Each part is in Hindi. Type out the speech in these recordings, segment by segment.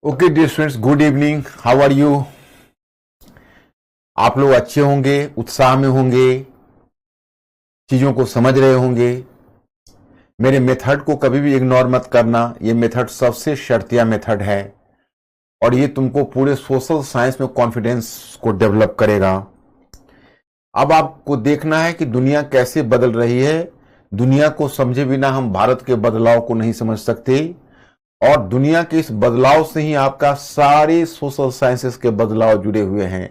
Okay dear students, good evening. How are you? आप लोग अच्छे होंगे, उत्साह में होंगे, चीजों को समझ रहे होंगे। मेरे मेथड को कभी भी इग्नोर मत करना। ये मेथड सबसे शर्तिया मेथड है और ये तुमको पूरे सोशल साइंस में कॉन्फिडेंस को डेवलप करेगा। अब आपको देखना है कि दुनिया कैसे बदल रही है। दुनिया को समझे बिना हम भारत के बदलाव को नहीं समझ सकते और दुनिया के इस बदलाव से ही आपका सारे सोशल साइंसेस के बदलाव जुड़े हुए हैं,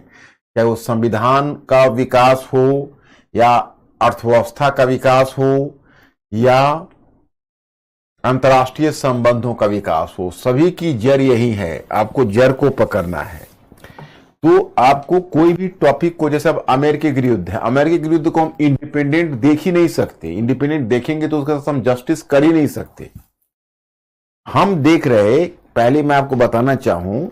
चाहे वो संविधान का विकास हो या अर्थव्यवस्था का विकास हो या अंतर्राष्ट्रीय संबंधों का विकास हो। सभी की जड़ यही है, आपको जड़ को पकड़ना है। तो आपको कोई भी टॉपिक को, जैसे अब अमेरिकी गृहयुद्ध है, अमेरिकी गृहयुद्ध को हम इंडिपेंडेंट देख ही नहीं सकते। इंडिपेंडेंट देखेंगे तो उसका हम जस्टिस कर ही नहीं सकते। हम देख रहे, पहले मैं आपको बताना चाहूं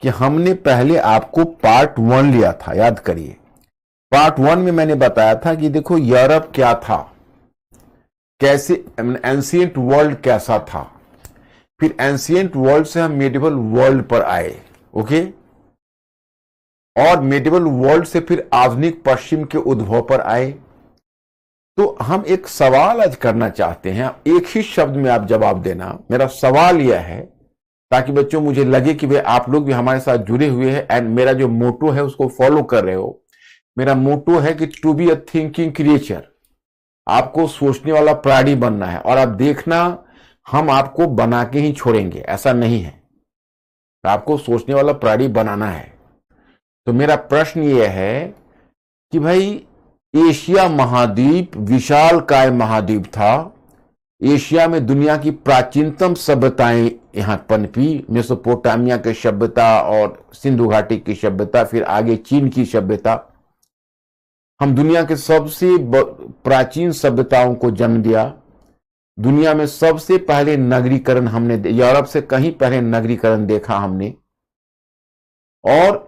कि हमने पहले आपको पार्ट 1 लिया था, याद करिए। पार्ट 1 में मैंने बताया था कि देखो यूरोप क्या था, कैसे एंशिएंट वर्ल्ड कैसा था, फिर एंशिएंट वर्ल्ड से हम मेडिवल वर्ल्ड पर आए। ओके, और मेडिवल वर्ल्ड से फिर आधुनिक पश्चिम के उद्भव पर आए। तो हम एक सवाल आज करना चाहते हैं, एक ही शब्द में आप जवाब देना। मेरा सवाल यह है ताकि बच्चों मुझे लगे कि भाई आप लोग भी हमारे साथ जुड़े हुए हैं एंड मेरा जो मोटो है उसको फॉलो कर रहे हो। मेरा मोटो है कि to be a thinking creature, आपको सोचने वाला प्राणी बनना है। और आप देखना, हम आपको बना के ही छोड़ेंगे, ऐसा नहीं है। आपको सोचने वाला प्राणी बनाना है। तो मेरा प्रश्न यह है कि भाई एशिया महाद्वीप विशाल काय महाद्वीप था। एशिया में दुनिया की प्राचीनतम सभ्यताएं यहां पनपी। मेसोपोटामिया की सभ्यता और सिंधु घाटी की सभ्यता, फिर आगे चीन की सभ्यता। हम दुनिया के सबसे प्राचीन सभ्यताओं को जन्म दिया। दुनिया में सबसे पहले नगरीकरण हमने, यूरोप से कहीं पहले नगरीकरण देखा हमने, और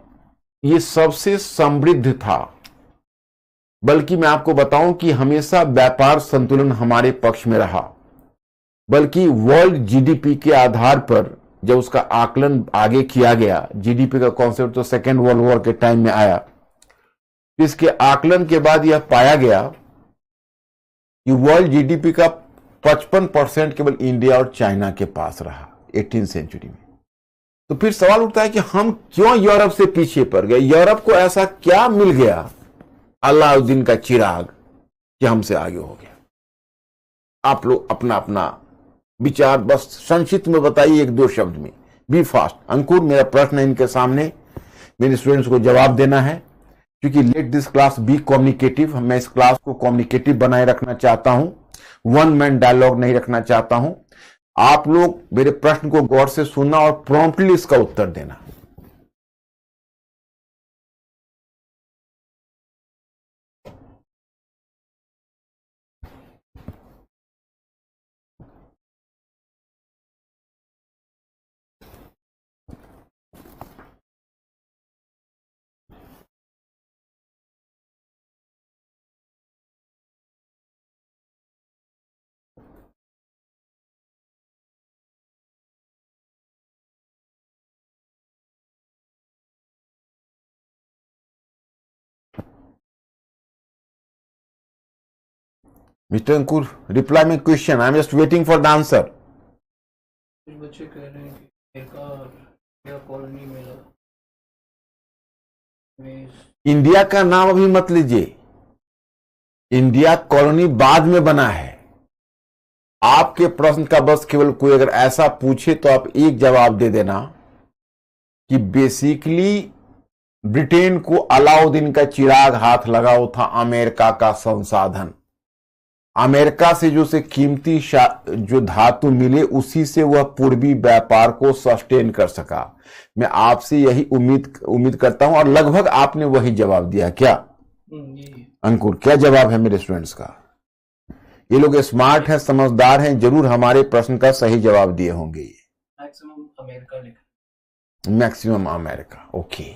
ये सबसे समृद्ध था। बल्कि मैं आपको बताऊं कि हमेशा व्यापार संतुलन हमारे पक्ष में रहा। बल्कि वर्ल्ड जीडीपी के आधार पर जब उसका आकलन आगे किया गया, जीडीपी का कॉन्सेप्ट तो सेकेंड वर्ल्ड वॉर के टाइम में आया, इसके आकलन के बाद यह पाया गया कि वर्ल्ड जीडीपी का 55% केवल इंडिया और चाइना के पास रहा 18वीं सेंचुरी में। तो फिर सवाल उठता है कि हम क्यों यूरोप से पीछे पड़ गए? यूरोप को ऐसा क्या मिल गया, अलाउद्दीन का चिराग, कि हमसे आगे हो गया? आप लोग अपना अपना विचार बस संक्षिप्त में बताइए, 1-2 शब्द में, बी फास्ट। अंकुर, मेरा प्रश्न है इनके सामने, मेरे स्टूडेंट्स को जवाब देना है, क्योंकि let this class be communicative. मैं इस क्लास को कम्युनिकेटिव बनाए रखना चाहता हूं, वन मैन डायलॉग नहीं रखना चाहता हूं। आप लोग मेरे प्रश्न को गौर से सुनना और प्रॉम्प्टली इसका उत्तर देना। Mister Ankur, reply my question, I am just waiting for the answer. कुछ बच्चे कह रहे हैं कि अमेरिका कॉलोनी मिला। इंडिया का नाम अभी मत लीजिए, इंडिया कॉलोनी बाद में बना है। आपके प्रश्न का बस केवल कोई अगर ऐसा पूछे तो आप एक जवाब दे देना कि बेसिकली ब्रिटेन को अलाउद्दीन का चिराग हाथ लगा, वो था अमेरिका का संसाधन। अमेरिका से जो से कीमती जो धातु मिले, उसी से वह पूर्वी व्यापार को सस्टेन कर सका। मैं आपसे यही उम्मीद करता हूं और लगभग आपने वही जवाब दिया। क्या अंकुर, क्या जवाब है मेरे स्टूडेंट्स का? ये लोग स्मार्ट हैं, समझदार हैं, जरूर हमारे प्रश्न का सही जवाब दिए होंगे। ये मैक्सिमम अमेरिका लिखा, maximum America. Okay,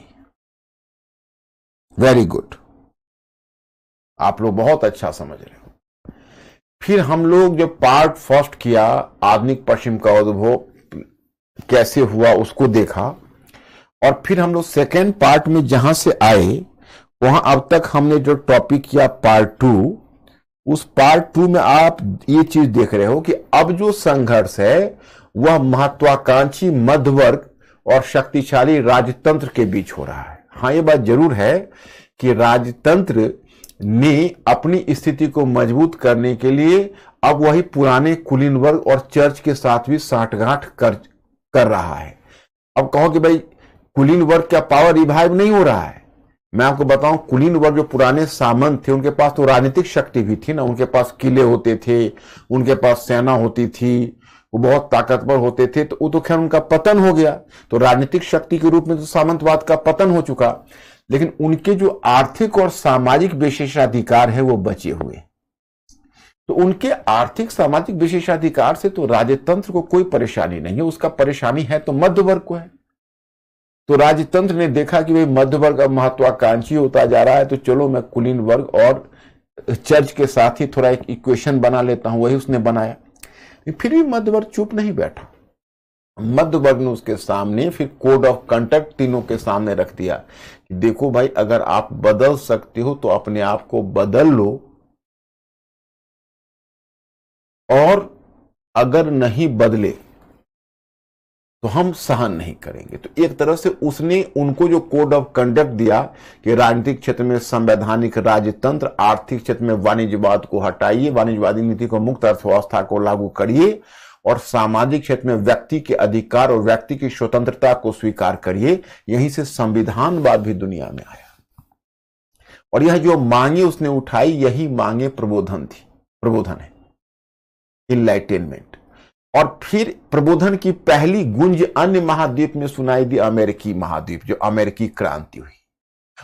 very good, आप लोग बहुत अच्छा समझ रहे हो। फिर हम लोग जब पार्ट फर्स्ट किया, आधुनिक पश्चिम का उद्भव, कैसे हुआ उसको देखा, और फिर हम लोग सेकेंड पार्ट में जहां से आए वहां अब तक हमने जो टॉपिक किया पार्ट 2, उस पार्ट 2 में आप ये चीज देख रहे हो कि अब जो संघर्ष है वह महत्वाकांक्षी मध्य वर्ग और शक्तिशाली राजतंत्र के बीच हो रहा है। हाँ, ये बात जरूर है कि राजतंत्र ने अपनी स्थिति को मजबूत करने के लिए अब वही पुराने कुलीन वर्ग और चर्च के साथ भी साठगांठ कर रहा है। अब कहो कि भाई कुलीन वर्ग का पावर रिवाइव नहीं हो रहा है। मैं आपको बताऊं, कुलीन वर्ग जो पुराने सामंत थे उनके पास तो राजनीतिक शक्ति भी थी ना, उनके पास किले होते थे, उनके पास सेना होती थी, वो बहुत ताकतवर होते थे। तो वो तो खैर उनका पतन हो गया, तो राजनीतिक शक्ति के रूप में तो सामंतवाद का पतन हो चुका, लेकिन उनके जो आर्थिक और सामाजिक विशेषाधिकार है वो बचे हुए। तो उनके आर्थिक सामाजिक विशेषाधिकार से तो राजतंत्र को कोई परेशानी नहीं है, उसका परेशानी है तो मध्य वर्ग को है। तो राजतंत्र ने देखा कि भाई मध्य वर्ग अब महत्वाकांक्षी होता जा रहा है, तो चलो मैं कुलीन वर्ग और चर्च के साथ ही थोड़ा एक इक्वेशन बना लेता हूं। वही उसने बनाया। फिर भी मध्य वर्ग चुप नहीं बैठा। मध्य वर्ग ने उसके सामने फिर कोड ऑफ कंडक्ट तीनों के सामने रख दिया कि देखो भाई, अगर आप बदल सकते हो तो अपने आप को बदल लो, और अगर नहीं बदले तो हम सहन नहीं करेंगे। तो एक तरह से उसने उनको जो कोड ऑफ कंडक्ट दिया कि राजनीतिक क्षेत्र में संवैधानिक राजतंत्र, आर्थिक क्षेत्र में वाणिज्यवाद को हटाइए, वाणिज्यवादी नीति को, मुक्त अर्थव्यवस्था को लागू करिए, और सामाजिक क्षेत्र में व्यक्ति के अधिकार और व्यक्ति की स्वतंत्रता को स्वीकार करिए। यहीं से संविधानवाद भी दुनिया में आया। और यह जो मांगे उसने उठाई, यही मांगे प्रबोधन थी, प्रबोधन है, इनलाइटेनमेंट। और फिर प्रबोधन की पहली गुंज अन्य महाद्वीप में सुनाई दी, अमेरिकी महाद्वीप, जो अमेरिकी क्रांति हुई।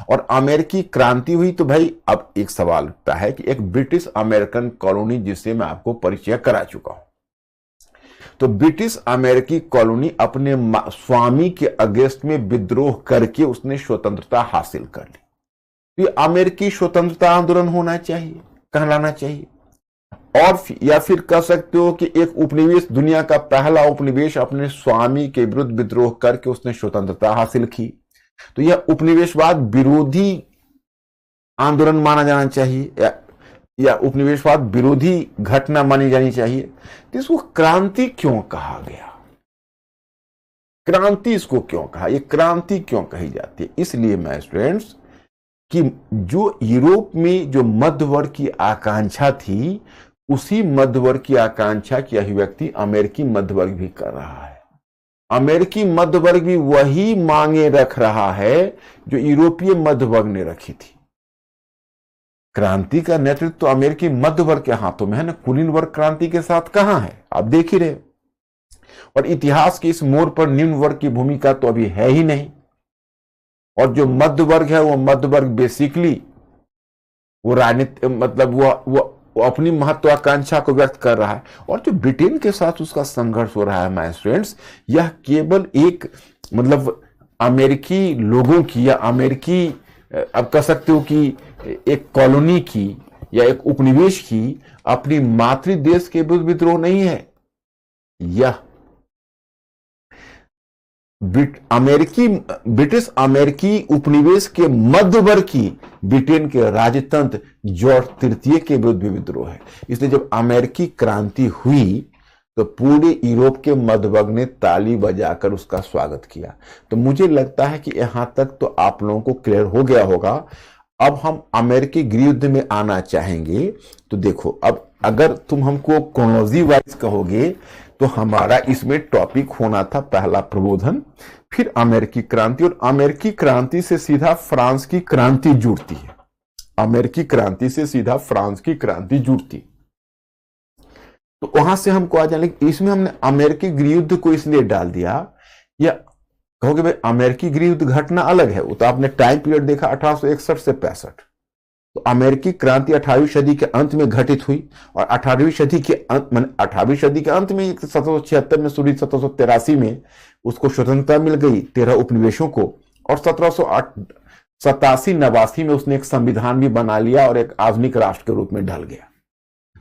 और अमेरिकी क्रांति हुई तो भाई अब एक सवाल उठता है कि एक ब्रिटिश अमेरिकन कॉलोनी, जिससे मैं आपको परिचय करा चुका हूं, तो ब्रिटिश अमेरिकी कॉलोनी अपने स्वामी के अगेंस्ट में विद्रोह करके उसने स्वतंत्रता हासिल कर ली। तो अमेरिकी स्वतंत्रता आंदोलन होना चाहिए, कहलाना चाहिए। और या फिर कह सकते हो कि एक उपनिवेश, दुनिया का पहला उपनिवेश अपने स्वामी के विरुद्ध विद्रोह करके उसने स्वतंत्रता हासिल की। तो यह उपनिवेशवाद विरोधी आंदोलन माना जाना चाहिए, या उपनिवेशवाद विरोधी घटना मानी जानी चाहिए। तो इसको क्रांति क्यों कहा गया? क्रांति इसको क्यों कहा? ये क्रांति क्यों कही जाती है? इसलिए मैं स्टूडेंट्स कि जो यूरोप में जो मध्य वर्ग की आकांक्षा थी, उसी मध्य वर्ग की आकांक्षा की अभिव्यक्ति अमेरिकी मध्य वर्ग भी कर रहा है। अमेरिकी मध्य वर्ग भी वही मांगे रख रहा है जो यूरोपीय मध्य वर्ग ने रखी थी। क्रांति का नेतृत्व तो अमेरिकी मध्य वर्ग के हाथों में है ना, कुलीन वर्ग क्रांति के साथ कहां है, आप देख ही रहे। और इतिहास के इस मोड़ पर निम्न वर्ग की भूमिका तो अभी है ही नहीं। और जो मध्य वर्ग है वो मध्य वर्ग बेसिकली वो राजनीति, मतलब वो अपनी महत्वाकांक्षा को व्यक्त कर रहा है। और जो ब्रिटेन के साथ उसका संघर्ष हो रहा है माय स्टूडेंट्स, यह केवल एक मतलब अमेरिकी लोगों की या अमेरिकी, अब कह सकते हो कि एक कॉलोनी की या एक उपनिवेश की अपनी मातृ देश के विरुद्ध विद्रोह नहीं है। यह ब्रिटिश अमेरिकी उपनिवेश के मध्य वर्ग की ब्रिटेन के राजतंत्र जॉर्ज तृतीय के विरुद्ध भी विद्रोह है। इसलिए जब अमेरिकी क्रांति हुई तो पूरे यूरोप के मध्य वर्ग ने ताली बजाकर उसका स्वागत किया। तो मुझे लगता है कि यहां तक तो आप लोगों को क्लियर हो गया होगा। अब हम अमेरिकी गृहयुद्ध में आना चाहेंगे। तो देखो, अब अगर तुम हमको क्रोनोलॉजी वाइज कहोगे तो हमारा इसमें टॉपिक होना था पहला प्रबोधन, फिर अमेरिकी क्रांति, और अमेरिकी क्रांति से सीधा फ्रांस की क्रांति जुड़ती है। अमेरिकी क्रांति से सीधा फ्रांस की क्रांति जुड़ती। तो वहां से हमको आ जाने, इसमें हमने अमेरिकी गृहयुद्ध को इसलिए डाल दिया, या कहोगे भाई अमेरिकी गृहयुद्ध घटना अलग है, वो तो आपने टाइम पीरियड देखा 1861 से 65। तो अमेरिकी क्रांति 18वीं सदी के अंत में घटित हुई, और 18वीं सदी के अंत, 18वीं सदी के अंत में 1776 में शुरू, 1783 में उसको स्वतंत्रता मिल गई 13 उपनिवेशों को, और 1787-89 में उसने एक संविधान भी बना लिया और एक आधुनिक राष्ट्र के रूप में ढल गया।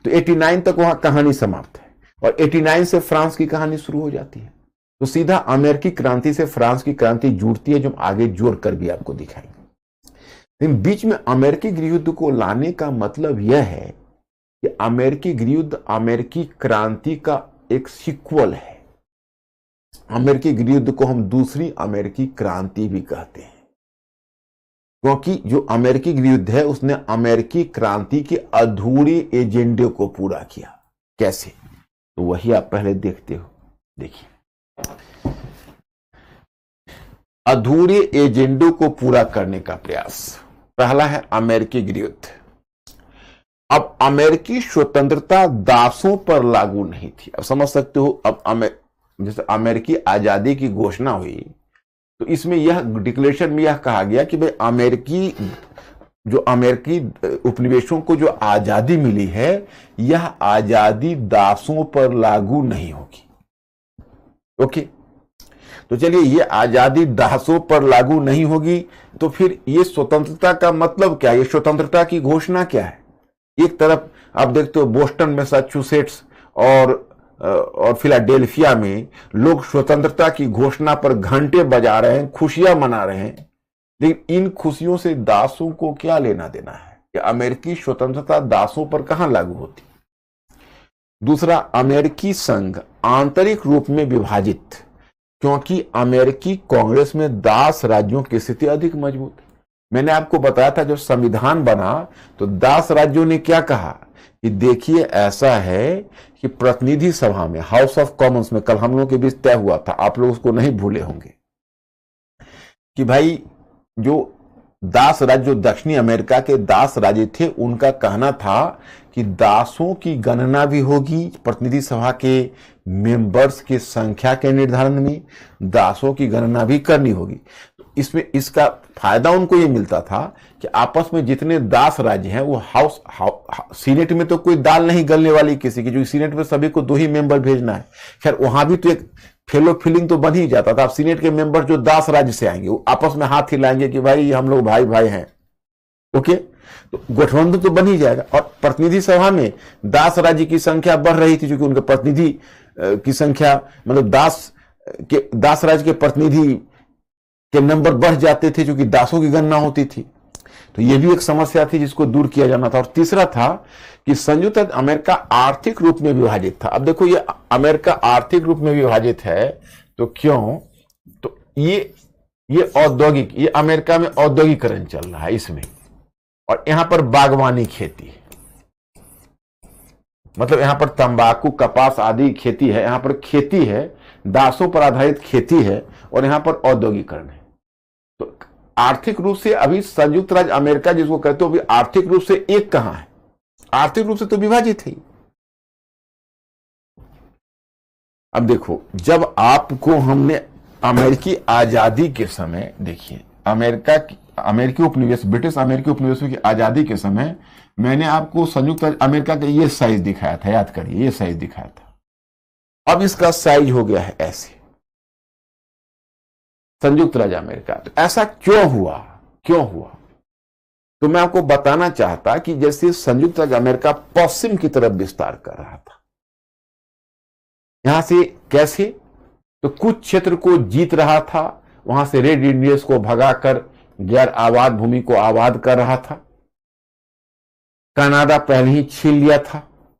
तो 89 तक वहां कहानी समाप्त है, और 89 से फ्रांस की कहानी शुरू हो जाती है। तो सीधा अमेरिकी क्रांति से फ्रांस की क्रांति जुड़ती है, जो हम आगे जोड़कर भी आपको दिखाएंगे। लेकिन बीच में अमेरिकी गृहयुद्ध को लाने का मतलब यह है कि अमेरिकी गृहयुद्ध अमेरिकी क्रांति का एक सीक्वल है। अमेरिकी गृहयुद्ध को हम दूसरी अमेरिकी क्रांति भी कहते हैं, क्योंकि जो अमेरिकी गृहयुद्ध है उसने अमेरिकी क्रांति के अधूरे एजेंडे को पूरा किया। कैसे? तो वही आप पहले देखते हो। देखिए, अधूरे एजेंडे को पूरा करने का प्रयास। पहला है अमेरिकी गृहयुद्ध। अब अमेरिकी स्वतंत्रता दासों पर लागू नहीं थी। अब समझ सकते हो, अब जैसे अमेरिकी आजादी की घोषणा हुई तो इसमें यह डिक्लेरेशन में यह कहा गया कि भाई अमेरिकी उपनिवेशों को जो आजादी मिली है, यह आजादी दासों पर लागू नहीं होगी। ओके, तो चलिए, ये आजादी दासों पर लागू नहीं होगी, तो फिर ये स्वतंत्रता का मतलब क्या है? ये स्वतंत्रता की घोषणा क्या है? एक तरफ आप देखते हो बोस्टन, मैसाचुसेट्स और फिलाडेल्फिया में लोग स्वतंत्रता की घोषणा पर घंटे बजा रहे हैं, खुशियां मना रहे हैं, लेकिन इन खुशियों से दासों को क्या लेना देना है? कि अमेरिकी स्वतंत्रता दासों पर कहां लागू होती? दूसरा, अमेरिकी संघ आंतरिक रूप में विभाजित, क्योंकि अमेरिकी कांग्रेस में दास राज्यों की स्थिति अधिक मजबूत। मैंने आपको बताया था जब संविधान बना तो दास राज्यों ने क्या कहा कि देखिए, ऐसा है कि प्रतिनिधि सभा में, हाउस ऑफ कॉमन्स में, कल हम लोगों के बीच तय हुआ था, आप लोग उसको नहीं भूले होंगे, कि भाई जो दास राज्य, जो दक्षिणी अमेरिका के दास राज्य थे, उनका कहना था कि दासों की गणना भी होगी प्रतिनिधि सभा के मेंबर्स की संख्या के निर्धारण में, दासों की गणना भी करनी होगी। इसमें इसका फायदा उनको ये मिलता था कि आपस में जितने दास राज्य हैं वो सीनेट में तो कोई दाल नहीं गलने वाली किसी की, जो सीनेट में सभी को 2 ही मेंबर भेजना है। खैर, वहां भी तो एक फेलो फीलिंग तो बन ही जाता था। अब सीनेट के मेंबर जो दास राज्य से आएंगे वो आपस में हाथ हिलाएंगे कि भाई हम लोग भाई भाई हैं। ओके, तो गठबंधन तो बन ही जाएगा। और प्रतिनिधि सभा में दास राज्य की संख्या बढ़ रही थी, क्योंकि उनके प्रतिनिधि की संख्या, मतलब दास राज्य के प्रतिनिधि के नंबर बढ़ जाते थे, क्योंकि दासों की गणना होती थी। तो यह भी एक समस्या थी जिसको दूर किया जाना था। और तीसरा था कि संयुक्त अमेरिका आर्थिक रूप में विभाजित था। अब देखो, ये अमेरिका आर्थिक रूप में विभाजित है तो क्यों? तो ये औद्योगिक, ये अमेरिका में औद्योगिकरण चल रहा है इसमें, और यहां पर बागवानी खेती, मतलब यहां पर तंबाकू, कपास आदि खेती है, यहां पर खेती है, दासों पर आधारित खेती है, और यहां पर औद्योगिकरण है। तो आर्थिक रूप से अभी संयुक्त राज्य अमेरिका जिसको कहते हो, अभी आर्थिक रूप से एक कहां है? आर्थिक रूप से तो विभाजित है। अब देखो, जब आपको हमने अमेरिकी आजादी के समय, देखिए अमेरिकी उपनिवेश, ब्रिटिश अमेरिकी उपनिवेशों की आजादी के समय मैंने आपको संयुक्त राज्य अमेरिका का ये साइज दिखाया था, याद करिए, ये साइज दिखाया था। अब इसका साइज हो गया है ऐसे, संयुक्त राज्य अमेरिका। तो ऐसा क्यों हुआ? तो मैं आपको बताना चाहता कि जैसे संयुक्त राज्य अमेरिका पश्चिम की तरफ विस्तार कर रहा था, यहां से कैसे? तो कुछ क्षेत्र को जीत रहा था, वहां से रेड इंडियंस को भगाकर गैर आबाद भूमि को आबाद कर रहा था। कनाडा पहले ही छीन लिया था,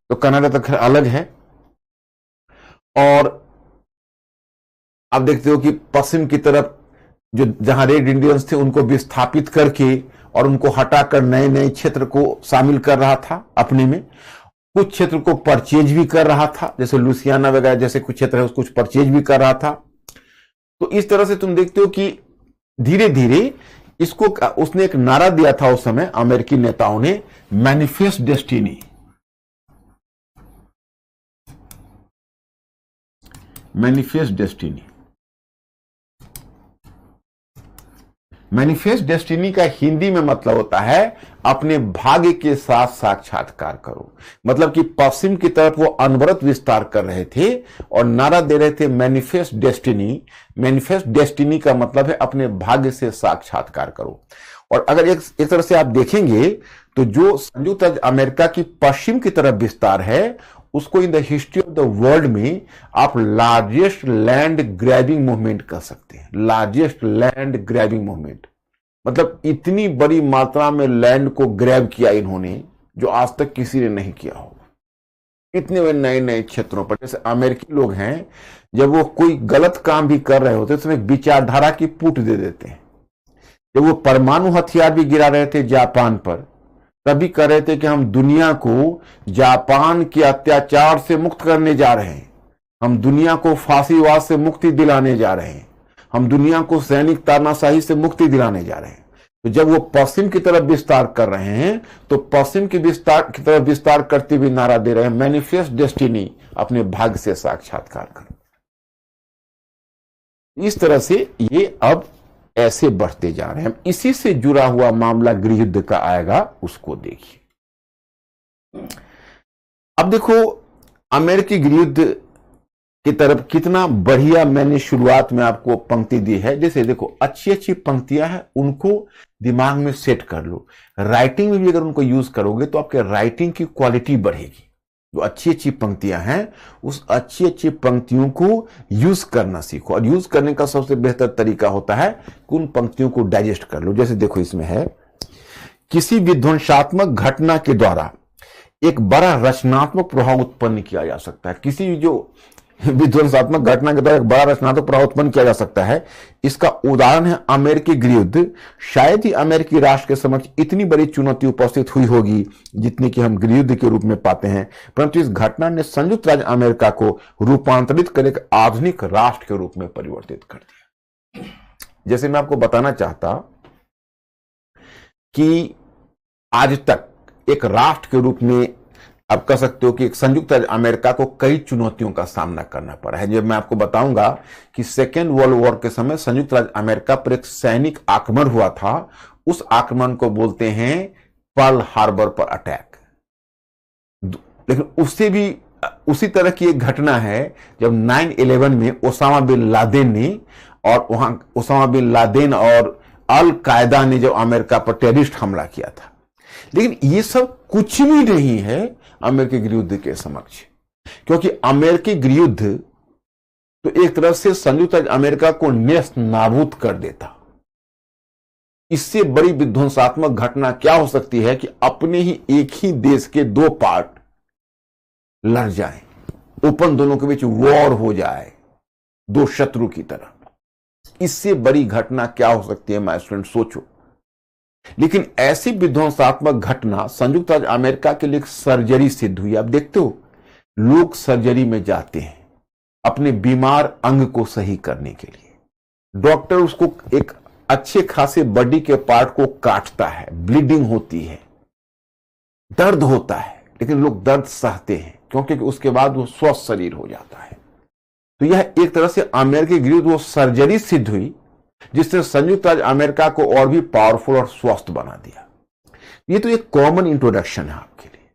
तो कनाडा तो खैर अलग है। और आप देखते हो कि पश्चिम की तरफ जो जहां रेड इंडियंस थे उनको विस्थापित करके और उनको हटाकर नए नए क्षेत्र को शामिल कर रहा था अपने में। कुछ क्षेत्र को परचेज भी कर रहा था, जैसे लुसियाना वगैरह जैसे कुछ क्षेत्र है उसको कुछ परचेज भी कर रहा था। तो इस तरह से तुम देखते हो कि धीरे धीरे इसको, उसने एक नारा दिया था उस समय अमेरिकी नेताओं ने, manifest destiny. Manifest destiny, manifest destiny का हिंदी में मतलब होता है अपने भाग्य के साथ साक्षात्कार करो। मतलब कि पश्चिम की तरफ वो अनवरत विस्तार कर रहे थे और नारा दे रहे थे मैनिफेस्ट डेस्टिनी। मैनिफेस्ट डेस्टिनी का मतलब है अपने भाग्य से साक्षात्कार करो। और अगर एक तरह से आप देखेंगे तो जो संयुक्त राज्य अमेरिका की पश्चिम की तरफ विस्तार है उसको in the history of the world में आप लार्जेस्ट लैंड ग्रैबिंग मूवमेंट कर सकते हैं। लार्जेस्ट लैंड ग्रैबिंग मूवमेंट मतलब इतनी बड़ी मात्रा में लैंड को ग्रैब किया इन्होंने जो आज तक किसी ने नहीं किया हो। इतने नए नए क्षेत्रों पर, जैसे अमेरिकी लोग हैं, जब वो कोई गलत काम भी कर रहे होते तो उसमें विचारधारा की पूट दे देते हैं। जब वो परमाणु हथियार भी गिरा रहे थे जापान पर, तभी कह रहे थे कि हम दुनिया को जापान के अत्याचार से मुक्त करने जा रहे हैं, हम दुनिया को फांसीवाद से मुक्ति दिलाने जा रहे हैं, हम दुनिया को सैनिक तानाशाही से मुक्ति दिलाने जा रहे हैं। तो जब वो पश्चिम की तरफ विस्तार कर रहे हैं तो पश्चिम की तरफ विस्तार करते हुए नारा दे रहे हैं, मैनिफेस्ट डेस्टिनी, अपने भाग्य से साक्षात्कार करो। इस तरह से ये अब ऐसे बढ़ते जा रहे हैं। इसी से जुड़ा हुआ मामला गृह युद्ध का आएगा, उसको देखिए। अब देखो अमेरिकी गृह युद्ध की तरफ कितना बढ़िया मैंने शुरुआत में आपको पंक्ति दी है। जैसे देखो अच्छी अच्छी पंक्तियां हैं, उनको दिमाग में सेट कर लो। राइटिंग में भी अगर उनको यूज करोगे तो आपके राइटिंग की क्वालिटी बढ़ेगी। जो अच्छी अच्छी पंक्तियां हैं, उस अच्छी अच्छी पंक्तियों को यूज करना सीखो। और यूज करने का सबसे बेहतर तरीका होता है कि उन पंक्तियों को डाइजेस्ट कर लो। जैसे देखो इसमें है, किसी विध्वंसात्मक घटना के द्वारा एक बड़ा रचनात्मक प्रभाव उत्पन्न किया जा सकता है। किसी जो विध्वंसात्मक घटना के द्वारा एक बड़ा रचनात्मक प्रभाव उत्पन्न किया जा सकता है, इसका उदाहरण है अमेरिकी गृह युद्ध। शायद ही अमेरिकी राष्ट्र के समक्ष इतनी बड़ी चुनौती उपस्थित हुई होगी जितनी कि हम गृह युद्ध के रूप में पाते हैं, परंतु इस घटना ने संयुक्त राज्य अमेरिका को रूपांतरित कर एक आधुनिक राष्ट्र के रूप में परिवर्तित कर दिया। जैसे मैं आपको बताना चाहता कि आज तक एक राष्ट्र के रूप में आप कह सकते हो कि एक संयुक्त राज्य अमेरिका को कई चुनौतियों का सामना करना पड़ा है। जब मैं आपको बताऊंगा कि सेकेंड वर्ल्ड वॉर के समय संयुक्त राज्य अमेरिका पर एक सैनिक आक्रमण हुआ था, उस आक्रमण को बोलते हैं पर्ल हार्बर पर अटैक। लेकिन उससे भी उसी तरह की एक घटना है जब 9/11 में ओसामा बिन लादेन ने और वहां ओसामा बिन लादेन और अल कायदा ने जो अमेरिका पर टेररिस्ट हमला किया था। लेकिन ये सब कुछ भी नहीं है अमेरिकी गृह युद्ध के समक्ष, क्योंकि अमेरिकी गृह युद्ध तो एक तरह से संयुक्त राज्य अमेरिका को नेस्त नाबूद कर देता। इससे बड़ी विध्वंसात्मक घटना क्या हो सकती है कि अपने ही एक ही देश के दो पार्ट लड़ जाएं, ओपन दोनों के बीच वॉर हो जाए, दो शत्रु की तरह। इससे बड़ी घटना क्या हो सकती है, माय स्टूडेंट, सोचो। लेकिन ऐसी विध्वंसात्मक घटना संयुक्त राज्य अमेरिका के लिए सर्जरी सिद्ध हुई। आप देखते हो लोग सर्जरी में जाते हैं अपने बीमार अंग को सही करने के लिए। डॉक्टर उसको एक अच्छे खासे बॉडी के पार्ट को काटता है, ब्लीडिंग होती है, दर्द होता है, लेकिन लोग दर्द सहते हैं क्योंकि उसके बाद वो स्वस्थ शरीर हो जाता है। तो यह एक तरह से अमेरिकी गृह युद्ध वो सर्जरी सिद्ध हुई जिसने संयुक्त राज्य अमेरिका को और भी पावरफुल और स्वस्थ बना दिया। ये तो एक कॉमन इंट्रोडक्शन है आपके लिए।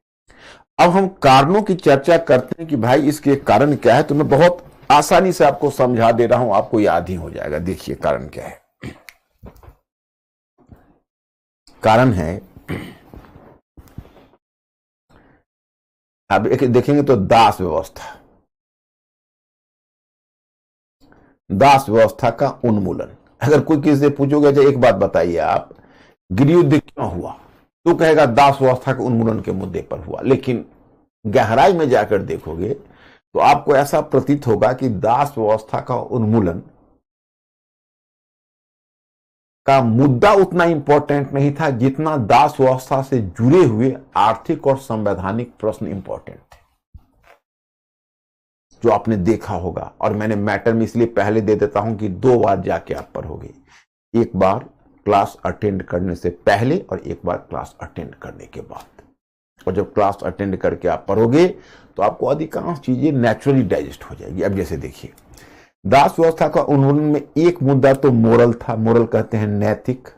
अब हम कारणों की चर्चा करते हैं कि भाई इसके कारण क्या है, तो मैं बहुत आसानी से आपको समझा दे रहा हूं, आपको याद ही हो जाएगा। देखिए कारण क्या है। कारण है, अब देखेंगे तो दास व्यवस्था, दास व्यवस्था का उन्मूलन। अगर कोई किसी से पूछोगे जो एक बात बताइए आप, गृह युद्ध क्यों हुआ, तो कहेगा दास व्यवस्था के उन्मूलन के मुद्दे पर हुआ। लेकिन गहराई में जाकर देखोगे तो आपको ऐसा प्रतीत होगा कि दास व्यवस्था का उन्मूलन का मुद्दा उतना इंपॉर्टेंट नहीं था जितना दास व्यवस्था से जुड़े हुए आर्थिक और संवैधानिक प्रश्न इंपॉर्टेंट थे, जो आपने देखा होगा। और मैंने मैटर में इसलिए पहले दे देता हूं कि 2 बार जाके आप पढ़ोगे, एक बार क्लास अटेंड करने से पहले और एक बार क्लास अटेंड करने के बाद। और जब क्लास अटेंड करके आप पढ़ोगे तो आपको अधिकांश चीजें नेचुरली डाइजेस्ट हो जाएगी। अब जैसे देखिए, दास व्यवस्था का उन्मूलन में एक मुद्दा तो मोरल था, मोरल कहते हैं नैतिक।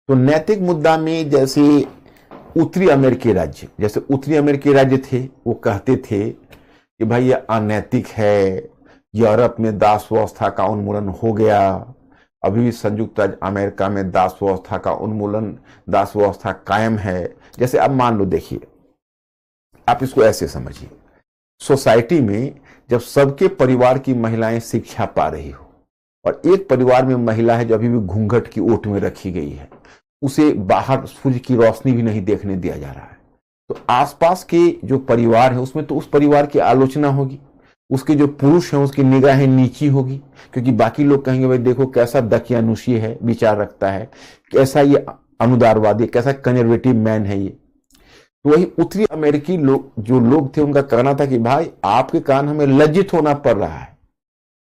तो नैतिक मुद्दा में जैसे उत्तरी अमेरिकी राज्य, जैसे उत्तरी अमेरिकी राज्य थे, वो कहते थे कि भाई ये अनैतिक है, यूरोप में दास व्यवस्था का उन्मूलन हो गया, अभी भी संयुक्त राज्य अमेरिका में दास व्यवस्था का उन्मूलन, दास व्यवस्था कायम है। जैसे अब मान लो, देखिए आप इसको ऐसे समझिए, सोसाइटी में जब सबके परिवार की महिलाएं शिक्षा पा रही हो और एक परिवार में महिला है जो अभी भी घूंघट की ओट में रखी गई है, उसे बाहर सूर्य की रोशनी भी नहीं देखने दिया जा रहा है, तो आसपास के जो परिवार है उसमें तो उस परिवार की आलोचना होगी, उसके जो पुरुष हैं उसकी निगाहें नीची होगी, क्योंकि बाकी लोग कहेंगे भाई देखो कैसा दकियानुशी है, विचार रखता है, कैसा ये अनुदारवादी, कैसा कंजर्वेटिव मैन है ये। तो वही उत्तरी अमेरिकी लोग जो लोग थे उनका कहना था कि भाई आपके कारण हमें लज्जित होना पड़ रहा है,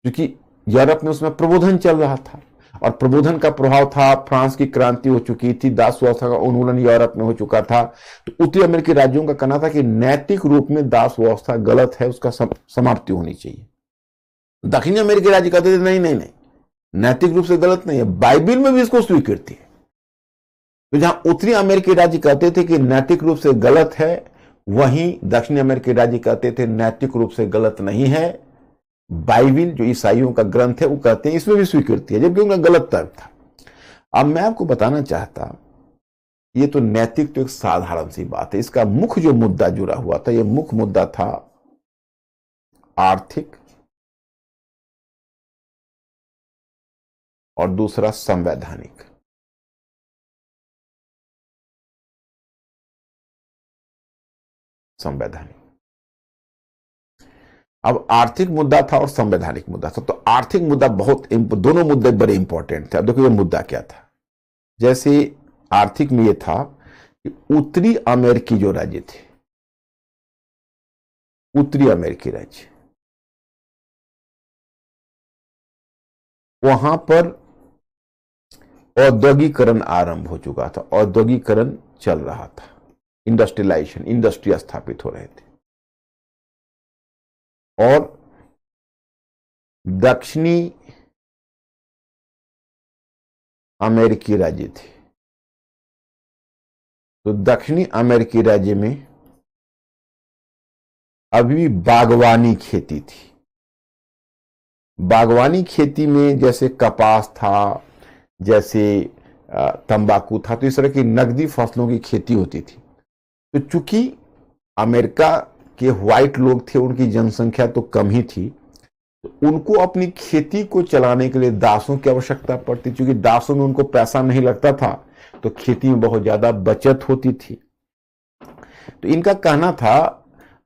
क्योंकि यूरोप में उसमें प्रबोधन चल रहा था और प्रबोधन का प्रभाव था, फ्रांस की क्रांति हो चुकी थी, दास व्यवस्था का उन्मूलन यूरोप में हो चुका था। तो उत्तरी अमेरिकी राज्यों का कहना था कि नैतिक रूप में दास व्यवस्था गलत है, उसका समाप्ति होनी चाहिए। दक्षिणी अमेरिकी राज्य कहते थे नहीं नहीं नहीं, नैतिक रूप से गलत नहीं है, बाइबिल में भी इसको स्वीकृति है। तो जहां उत्तरी अमेरिकी राज्य कहते थे कि नैतिक रूप से गलत है, वहीं दक्षिणी अमेरिकी राज्य कहते थे नैतिक रूप से गलत नहीं है। बाइबिल जो ईसाइयों का ग्रंथ है वो कहते हैं इसमें भी स्वीकृति है, जबकि उनका गलत तर्क था। अब मैं आपको बताना चाहता, ये तो नैतिक तो एक साधारण सी बात है, इसका मुख्य जो मुद्दा जुड़ा हुआ था, ये मुख्य मुद्दा था आर्थिक और दूसरा संवैधानिक। अब आर्थिक मुद्दा था और संवैधानिक मुद्दा था। तो आर्थिक मुद्दा दोनों मुद्दे बड़े इंपॉर्टेंट थे। अब देखो ये मुद्दा क्या था। जैसे आर्थिक में ये था कि उत्तरी अमेरिकी जो राज्य थे, उत्तरी अमेरिकी राज्य, वहां पर औद्योगिकरण आरंभ हो चुका था, औद्योगिकरण चल रहा था, इंडस्ट्रियलाइजेशन, इंडस्ट्री स्थापित हो रहे थे। और दक्षिणी अमेरिकी राज्य थे, तो दक्षिणी अमेरिकी राज्य में अभी भी बागवानी खेती थी। बागवानी खेती में जैसे कपास था, जैसे तंबाकू था, तो इस तरह की नकदी फसलों की खेती होती थी। तो चूंकि अमेरिका के व्हाइट लोग थे, उनकी जनसंख्या तो कम ही थी, तो उनको अपनी खेती को चलाने के लिए दासों की आवश्यकता पड़ती। क्योंकि दासों में उनको पैसा नहीं लगता था, तो खेती में बहुत ज्यादा बचत होती थी। तो इनका कहना था,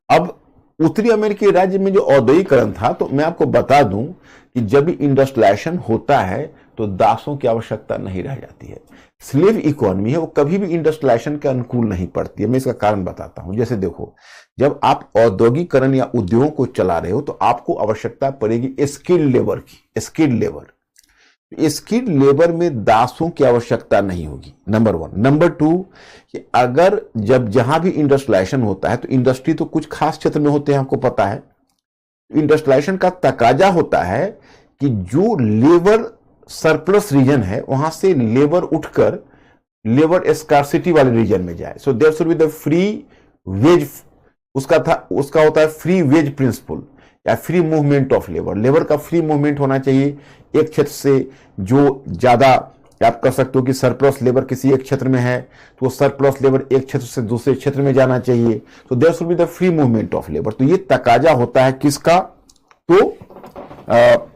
अब उत्तरी अमेरिकी राज्य में जो औद्योगिकरण था, तो मैं आपको बता दूं कि जब भी इंडस्ट्रियलाइजेशन होता है तो दासों की आवश्यकता नहीं रह जाती है। स्लेव इकोनॉमी है, वो कभी भी इंडस्ट्रियलाइजेशन के अनुकूल नहीं पड़ती है। मैं इसका कारण बताता हूं। जैसे देखो, जब आप औद्योगिकरण या उद्योगों को चला रहे हो तो आपको आवश्यकता पड़ेगी स्किल्ड लेबर की, स्किल्ड लेबर। स्किल्ड लेबर में दासों की आवश्यकता नहीं होगी, नंबर 1। नंबर 2 कि अगर जहां भी इंडस्ट्रियलाइजेशन होता है, तो इंडस्ट्री तो कुछ खास क्षेत्र में होते हैं, आपको पता है। इंडस्ट्रियलाइजेशन का तकाजा होता है कि जो लेबर सरप्लस रीजन है, वहां से लेबर उठकर लेबर स्कार्सिटी वाले रीजन में जाए। So there should be the free wage, उसका होता है फ्री वेज प्रिंसिपल या free movement of labour. Labour का फ्री मूवमेंट होना चाहिए एक क्षेत्र से जो ज्यादा, आप कह सकते हो कि सरप्लस लेबर किसी एक क्षेत्र में है, तो वो सरप्लस लेबर एक क्षेत्र से दूसरे क्षेत्र में जाना चाहिए। तो there should be the free movement of labour. तो ये तकाजा होता है किसका? तो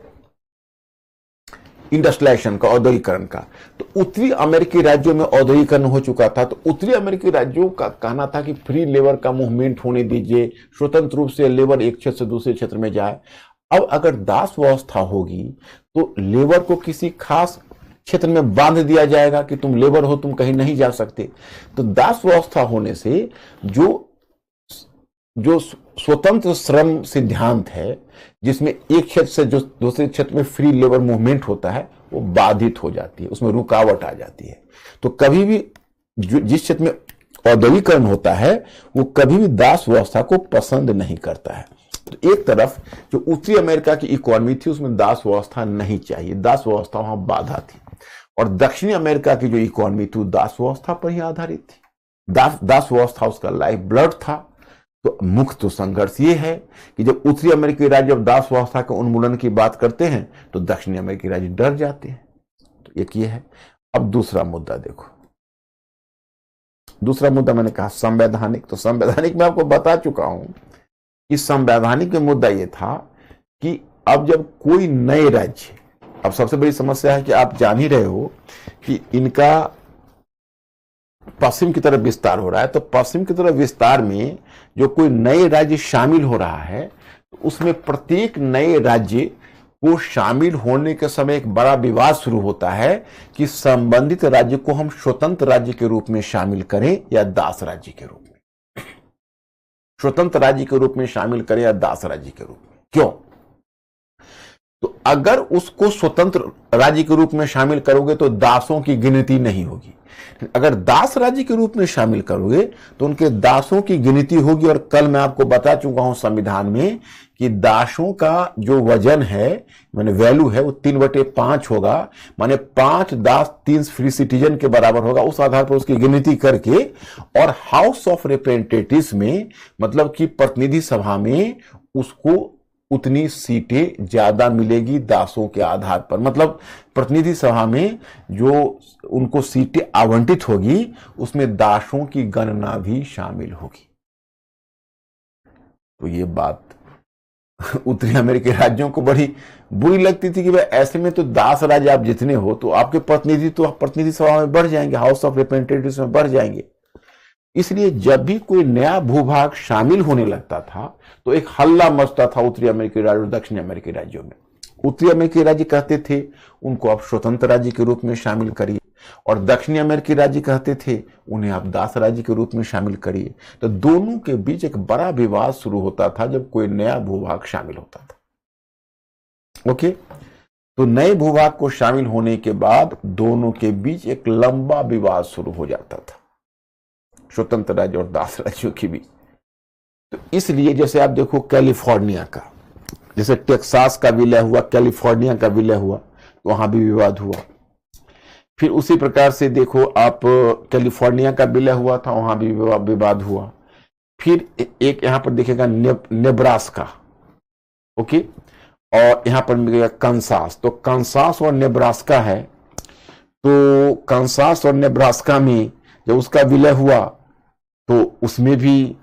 इंडस्ट्रियलाइजेशन का, औद्योगिकरण का। तो उत्तरी अमेरिकी राज्यों में औद्योगिकरण हो चुका था, तो उत्तरी अमेरिकी राज्यों का कहना था कि फ्री लेबर का मूवमेंट होने दीजिए, स्वतंत्र रूप से लेबर एक क्षेत्र से दूसरे क्षेत्र में जाए। अब अगर दास व्यवस्था होगी तो लेबर को किसी खास क्षेत्र में बांध दिया जाएगा कि तुम लेबर हो, तुम कहीं नहीं जा सकते। तो दास व्यवस्था होने से जो स्वतंत्र श्रम सिद्धांत है, जिसमें एक क्षेत्र से जो दूसरे क्षेत्र में फ्री लेबर मूवमेंट होता है, वो बाधित हो जाती है, उसमें रुकावट आ जाती है। तो कभी भी जिस क्षेत्र में औद्योगिकरण होता है, वो कभी भी दास व्यवस्था को पसंद नहीं करता है। तो एक तरफ जो उत्तरी अमेरिका की इकोनॉमी थी, उसमें दास व्यवस्था नहीं चाहिए, दास व्यवस्था वहां बाधा थी। और दक्षिणी अमेरिका की जो इकोनॉमी थी, दास व्यवस्था पर ही आधारित थी। दास व्यवस्था उसका लाइफ ब्लड था। तो मुख्य तो संघर्ष ये है कि जब उत्तरी अमेरिकी राज्य जब दास व्यवस्था के उन्मूलन की बात करते हैं, तो दक्षिणी अमेरिकी राज्य डर जाते हैं। तो एक ये है। अब दूसरा मुद्दा देखो, दूसरा मुद्दा मैंने कहा संवैधानिक। तो संवैधानिक में आपको बता चुका हूं कि संवैधानिक में मुद्दा यह था कि अब जब कोई नए राज्य, अब सबसे बड़ी समस्या है कि आप जान ही रहे हो कि इनका पश्चिम की तरफ विस्तार हो रहा है। तो पश्चिम की तरफ विस्तार में जो कोई नए राज्य शामिल हो रहा है, तो उसमें प्रत्येक नए राज्य को शामिल होने के समय एक बड़ा विवाद शुरू होता है कि संबंधित राज्य को हम स्वतंत्र राज्य के रूप में शामिल करें या दास राज्य के रूप में, स्वतंत्र राज्य के रूप में शामिल करें या दास राज्य के रूप में। क्यों? तो अगर उसको स्वतंत्र राज्य के रूप में शामिल करोगे तो दासों की गिनती नहीं होगी। अगर दास राज्य के रूप में शामिल करोगे तो उनके दासों की गिनती होगी। और कल मैं आपको बता चुका हूं संविधान में कि दासों का जो वजन है, माने वैल्यू है, वो 3/5 होगा। माने 5 दास 3 फ्री सिटीजन के बराबर होगा। उस आधार पर उसकी गिनती करके, और हाउस ऑफ रिप्रेजेंटेटिव्स में, मतलब कि प्रतिनिधि सभा में, उसको उतनी सीटें ज्यादा मिलेगी दासों के आधार पर। मतलब प्रतिनिधि सभा में जो उनको सीटें आवंटित होगी उसमें दासों की गणना भी शामिल होगी। तो ये बात उत्तरी अमेरिकी राज्यों को बड़ी बुरी लगती थी कि भाई ऐसे में तो दास राज्य आप जितने हो तो आपके प्रतिनिधि तो प्रतिनिधि सभा में बढ़ जाएंगे, हाउस ऑफ रिप्रेजेंटेटिव्स में बढ़ जाएंगे। इसलिए जब भी कोई नया भूभाग शामिल होने लगता था तो एक हल्ला मचता था उत्तरी अमेरिकी राज्य और दक्षिण अमेरिकी राज्यों में। उत्तरी अमेरिकी राज्य कहते थे उनको आप स्वतंत्र राज्य के रूप में शामिल करिए, और दक्षिणी अमेरिकी राज्य कहते थे उन्हें आप दास राज्य के रूप में शामिल करिए। तो दोनों के बीच एक बड़ा विवाद शुरू होता था जब कोई नया भूभाग शामिल होता था। ओके, तो नए भूभाग को शामिल होने के बाद दोनों के बीच एक लंबा विवाद शुरू हो जाता था, स्वतंत्र राज्य और दास राज्यों के बीच। तो इसलिए जैसे आप देखो कैलिफोर्निया का, जैसे टेक्सास का विलय हुआ, कैलिफोर्निया का विलय हुआ, तो वहां भी विवाद हुआ। फिर उसी प्रकार से देखो आप कैलिफोर्निया का विलय हुआ था, वहां भी विवाद हुआ। फिर एक यहां पर देखेगा नेब्रास्का, ओके, और यहां पर मिलेगा कंसास। तो कंसास और नेब्रास्का है, तो कंसास और नेब्रास्का में जब उसका विलय हुआ तो उसमें भी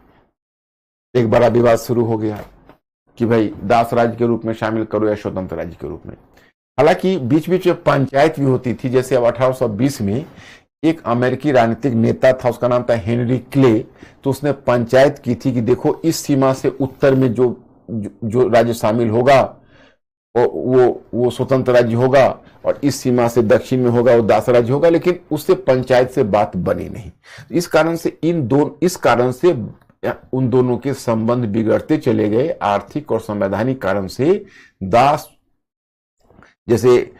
एक बड़ा विवाद शुरू हो गया कि भाई दास राज्य के रूप में शामिल करो या स्वतंत्र राज्य के रूप में। हालांकि बीच बीच में पंचायत भी होती थी। जैसे अब 1820 में एक अमेरिकी राजनीतिक नेता था, उसका नाम था हेनरी क्ले। तो उसने पंचायत की थी कि देखो इस सीमा से उत्तर में जो राज्य शामिल होगा वो स्वतंत्र राज्य होगा, और इस सीमा से दक्षिण में होगा वो दास राज्य होगा। लेकिन उससे पंचायत से बात बनी नहीं। इस कारण से उन दोनों के संबंध बिगड़ते चले गए। आर्थिक और संवैधानिक कारण से दास, जैसे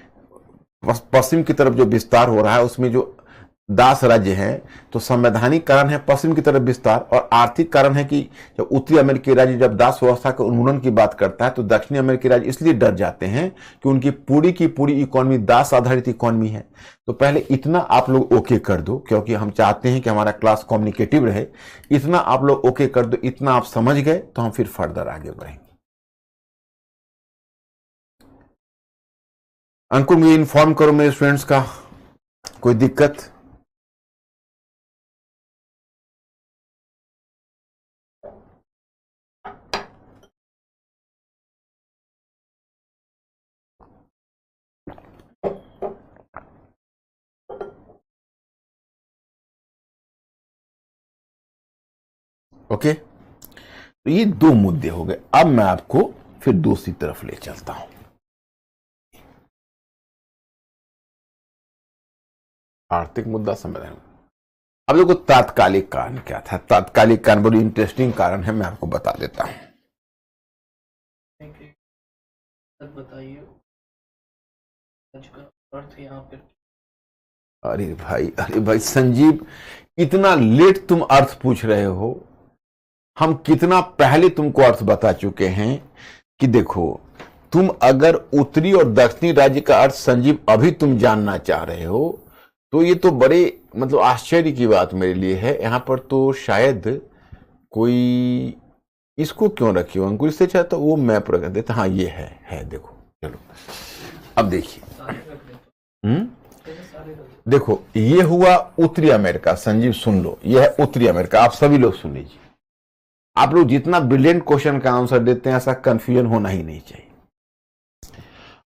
पश्चिम की तरफ जो विस्तार हो रहा है उसमें जो दास राज्य है, तो संवैधानिक कारण है पश्चिम की तरफ विस्तार, और आर्थिक कारण है कि जब उत्तरी अमेरिकी राज्य जब दास व्यवस्था के उन्मूलन की बात करता है तो दक्षिणी अमेरिकी राज्य इसलिए डर जाते हैं कि उनकी पूरी की पूरी इकोनॉमी दास आधारित इकोनॉमी है। तो पहले इतना आप लोग ओके कर दो, क्योंकि हम चाहते हैं कि हमारा क्लास कम्युनिकेटिव रहे। इतना आप लोग ओके कर दो, इतना आप समझ गए तो हम फिर फर्दर आगे बढ़ेंगे। अंकुर मुझे इन्फॉर्म करो मेरे स्टूडेंट्स का, कोई दिक्कत? ओके, तो ये 2 मुद्दे हो गए। अब मैं आपको फिर दूसरी तरफ ले चलता हूं। आर्थिक मुद्दा संवैधानिक। अब देखो तात्कालिक कारण क्या था। तात्कालिक कारण बड़ी इंटरेस्टिंग कारण है, मैं आपको बता देता हूं। बताइए आज का अर्थ यहाँ पे। अरे भाई संजीव, इतना लेट तुम अर्थ पूछ रहे हो। हम कितना पहले तुमको अर्थ बता चुके हैं कि देखो, तुम अगर उत्तरी और दक्षिणी राज्य का अर्थ संजीव अभी तुम जानना चाह रहे हो तो ये तो बड़े मतलब आश्चर्य की बात मेरे लिए है। यहां पर तो शायद कोई, इसको क्यों रखी हो अंकुर, इससे चाहता वो मैप रख देता। हाँ ये है देखो, चलो अब देखिए। जैसे सारे लोग। देखो, ये हुआ उत्तरी अमेरिका। संजीव सुन लो, ये है उत्तरी अमेरिका। आप सभी लोग सुन लीजिए। आप लोग जितना ब्रिलियंट क्वेश्चन का आंसर देते हैं, ऐसा कंफ्यूजन होना ही नहीं चाहिए।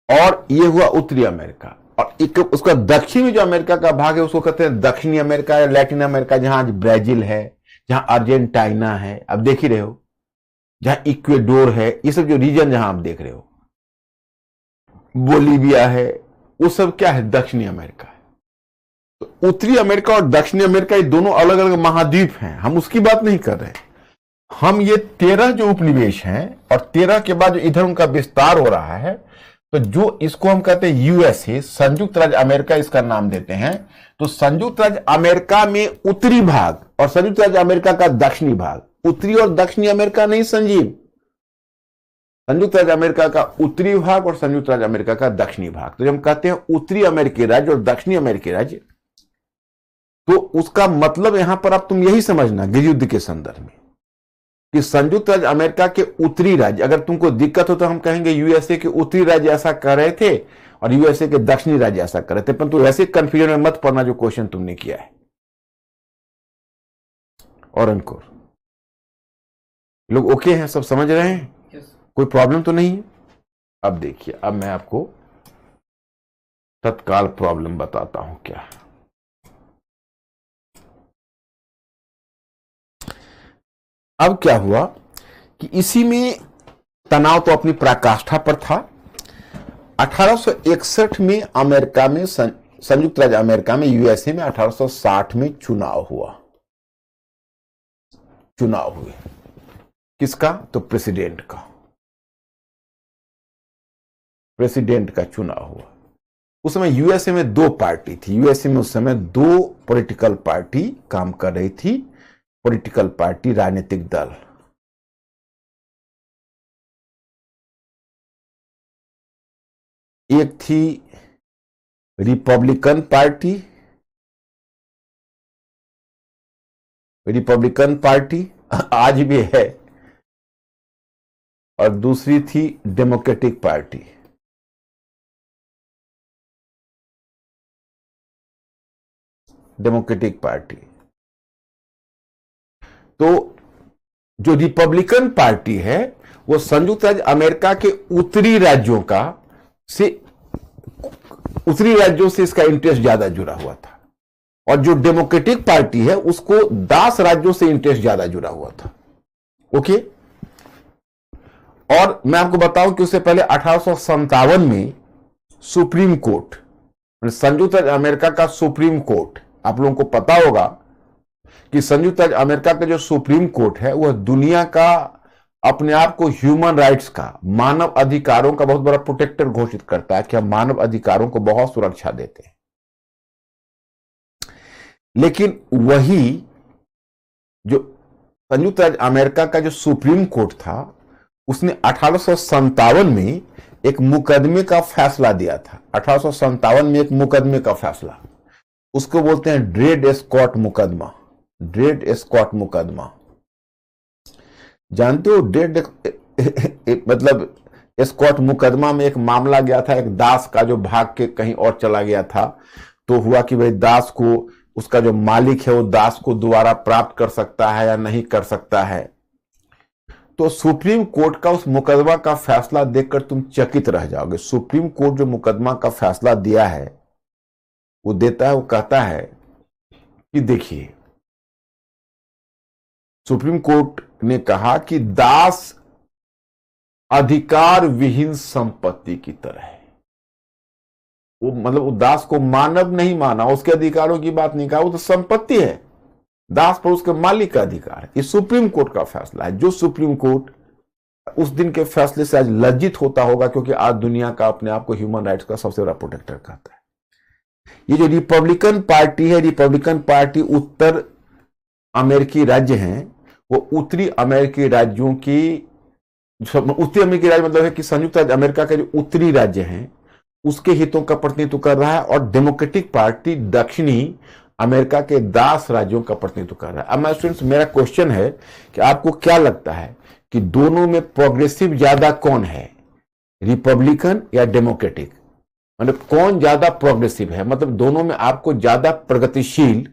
और ये हुआ उत्तरी अमेरिका, और एक उसका दक्षिणी जो अमेरिका का भाग है उसको कहते हैं दक्षिणी अमेरिका या लैटिन अमेरिका, जहां आज ब्राजील है, जहां अर्जेंटीना है, अब देख ही रहे हो, जहां इक्वेडोर है, ये सब जो रीजन जहां आप देख रहे हो, बोलीविया है, वो सब क्या है? दक्षिणी अमेरिका है। तो उत्तरी अमेरिका और दक्षिणी अमेरिका ये दोनों अलग अलग महाद्वीप हैं, हम उसकी बात नहीं कर रहे। हम ये 13 जो उपनिवेश हैं और 13 के बाद जो इधर उनका विस्तार हो रहा है, तो जो इसको हम कहते हैं यूएसए, संयुक्त राज्य अमेरिका इसका नाम देते हैं। तो संयुक्त राज्य अमेरिका में उत्तरी भाग और संयुक्त राज्य अमेरिका का दक्षिणी भाग, उत्तरी और दक्षिणी अमेरिका नहीं संजीव, संयुक्त राज्य अमेरिका का उत्तरी भाग और संयुक्त राज्य अमेरिका का दक्षिणी भाग। तो जब हम कहते हैं उत्तरी अमेरिकी राज्य और दक्षिणी अमेरिकी राज्य, तो उसका मतलब यहां पर आप तुम यही समझना गृह युद्ध के संदर्भ में कि संयुक्त राज्य अमेरिका के उत्तरी राज्य, अगर तुमको दिक्कत हो तो हम कहेंगे यूएसए के उत्तरी राज्य ऐसा कर रहे थे और यूएसए के दक्षिणी राज्य ऐसा कर रहे थे, परंतु वैसे कंफ्यूजन में मत पड़ना जो क्वेश्चन तुमने किया है। और अंकुर लोग ओके हैं, सब समझ रहे हैं? Yes. कोई प्रॉब्लम तो नहीं है? अब देखिए, अब मैं आपको तत्काल प्रॉब्लम बताता हूं क्या है। अब क्या हुआ कि इसी में तनाव तो अपनी पराकाष्ठा पर था। 1861 में अमेरिका में, संयुक्त राज्य अमेरिका में, यूएसए में 1860 में चुनाव हुआ। चुनाव हुए किसका? तो प्रेसिडेंट का। प्रेसिडेंट का चुनाव हुआ। उस समय यूएसए में 2 पार्टी थी। यूएसए में उस समय 2 पॉलिटिकल पार्टी काम कर रही थी। पॉलिटिकल पार्टी, राजनीतिक दल। एक थी रिपब्लिकन पार्टी, रिपब्लिकन पार्टी आज भी है, और दूसरी थी डेमोक्रेटिक पार्टी। Democratic party. तो जो रिपब्लिकन पार्टी है वो संयुक्त राज्य अमेरिका के उत्तरी राज्यों से इसका इंटरेस्ट ज्यादा जुड़ा हुआ था, और जो डेमोक्रेटिक पार्टी है उसको 10 राज्यों से इंटरेस्ट ज्यादा जुड़ा हुआ था। ओके। और मैं आपको बताऊं कि उससे पहले 1857 में सुप्रीम कोर्ट, संयुक्त राज्य अमेरिका का सुप्रीम कोर्ट, आप लोगों को पता होगा कि संयुक्त राज्य अमेरिका का जो सुप्रीम कोर्ट है वह दुनिया का अपने आप को ह्यूमन राइट्स का, मानव अधिकारों का बहुत बड़ा प्रोटेक्टर घोषित करता है कि हम मानव अधिकारों को बहुत सुरक्षा देते हैं। लेकिन वही जो संयुक्त राज्य अमेरिका का जो सुप्रीम कोर्ट था, उसने 1857 में एक मुकदमे का फैसला दिया था। 1857 में एक मुकदमे का फैसला, उसको बोलते हैं ड्रेड स्कॉट मुकदमा। ड्रेड स्कॉट मुकदमा जानते हो? ड्रेड मतलब स्कॉट मुकदमा में एक मामला गया था, एक दास का जो भाग के कहीं और चला गया था। तो हुआ कि भाई दास को, उसका जो मालिक है वो दास को दोबारा प्राप्त कर सकता है या नहीं कर सकता है। तो सुप्रीम कोर्ट का उस मुकदमा का फैसला देखकर तुम चकित रह जाओगे। सुप्रीम कोर्ट जो मुकदमा का फैसला दिया है वो देता है, वो कहता है कि देखिए, सुप्रीम कोर्ट ने कहा कि दास अधिकार विहीन संपत्ति की तरह है। वो मतलब वो दास को मानव नहीं माना, उसके अधिकारों की बात नहीं कहा, वो तो संपत्ति है, दास पर उसके मालिक का अधिकार है। ये सुप्रीम कोर्ट का फैसला है। जो सुप्रीम कोर्ट उस दिन के फैसले से आज लज्जित होता होगा, क्योंकि आज दुनिया का अपने आप को ह्यूमन राइट्स का सबसे बड़ा प्रोटेक्टर कहता है। ये जो रिपब्लिकन पार्टी है, रिपब्लिकन पार्टी उत्तर अमेरिकी राज्य हैं, वो उत्तरी अमेरिकी राज्यों की, उत्तरी अमेरिकी राज्य मतलब है कि संयुक्त राज्य अमेरिका के जो उत्तरी राज्य हैं उसके हितों का प्रतिनिधित्व कर रहा है, और डेमोक्रेटिक पार्टी दक्षिणी अमेरिका के 10 राज्यों का प्रतिनिधित्व कर रहा है। अब मैं स्टूडेंट्स, मेरा क्वेश्चन है कि आपको क्या लगता है कि दोनों में प्रोग्रेसिव ज्यादा कौन है, रिपब्लिकन या डेमोक्रेटिक? मतलब कौन ज्यादा प्रोग्रेसिव है, मतलब दोनों में आपको ज्यादा प्रगतिशील